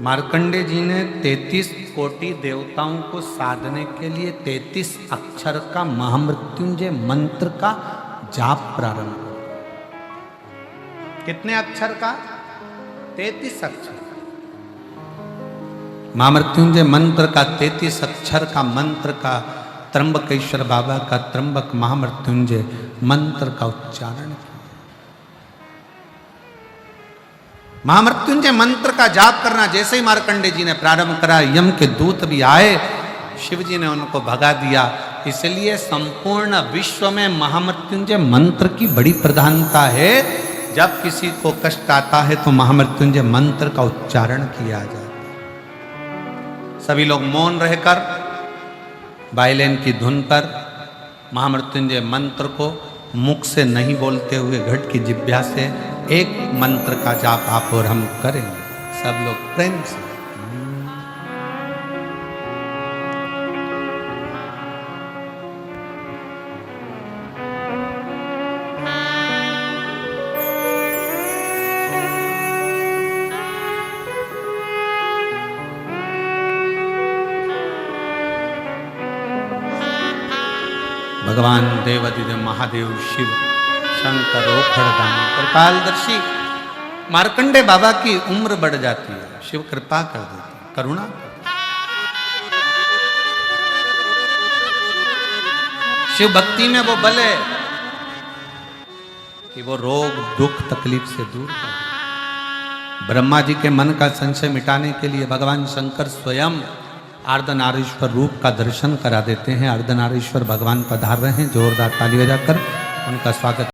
मार्कंडे जी ने 33 कोटि देवताओं को साधने के लिए 33 अक्षर का महामृत्युंजय मंत्र का जाप प्रारंभ किया। कितने अक्षर का? 33 अक्षर। महामृत्युंजय मंत्र का 33 अक्षर का मंत्र का त्र्यंबकेश्वर बाबा का त्र्यंबक महामृत्युंजय मंत्र का उच्चारण किया। महामृत्युंजय मंत्र का जाप करना जैसे ही मार्कंडे जी ने प्रारंभ करा, यम के दूत भी आए, शिव जी ने उनको भगा दिया। इसलिए संपूर्ण विश्व में महामृत्युंजय मंत्र की बड़ी प्रधानता है। जब किसी को कष्ट आता है तो महामृत्युंजय मंत्र का उच्चारण किया जाता है। सभी लोग मौन रहकर वायलिन की धुन पर महामृत्युंजय मंत्र को मुख से नहीं बोलते हुए घट की जिह्वा से एक मंत्र का जाप आप और हम करेंगे। सब लोग प्रेम से भगवान देवादिदेव महादेव शिव शंकर ओखड़दानी कृपालदर्शी मार्कंडे बाबा की उम्र बढ़ जाती है, शिव कृपा कर देते, करुणा कर देते। शिव भक्ति में वो बल है कि वो रोग दुख तकलीफ से दूर कर दे। ब्रह्मा जी के मन का संशय मिटाने के लिए भगवान शंकर स्वयं अर्धनारीश्वर रूप का दर्शन करा देते हैं। अर्धनारीश्वर भगवान पधार रहे हैं, जोरदार ताली बजाकर उनका स्वागत।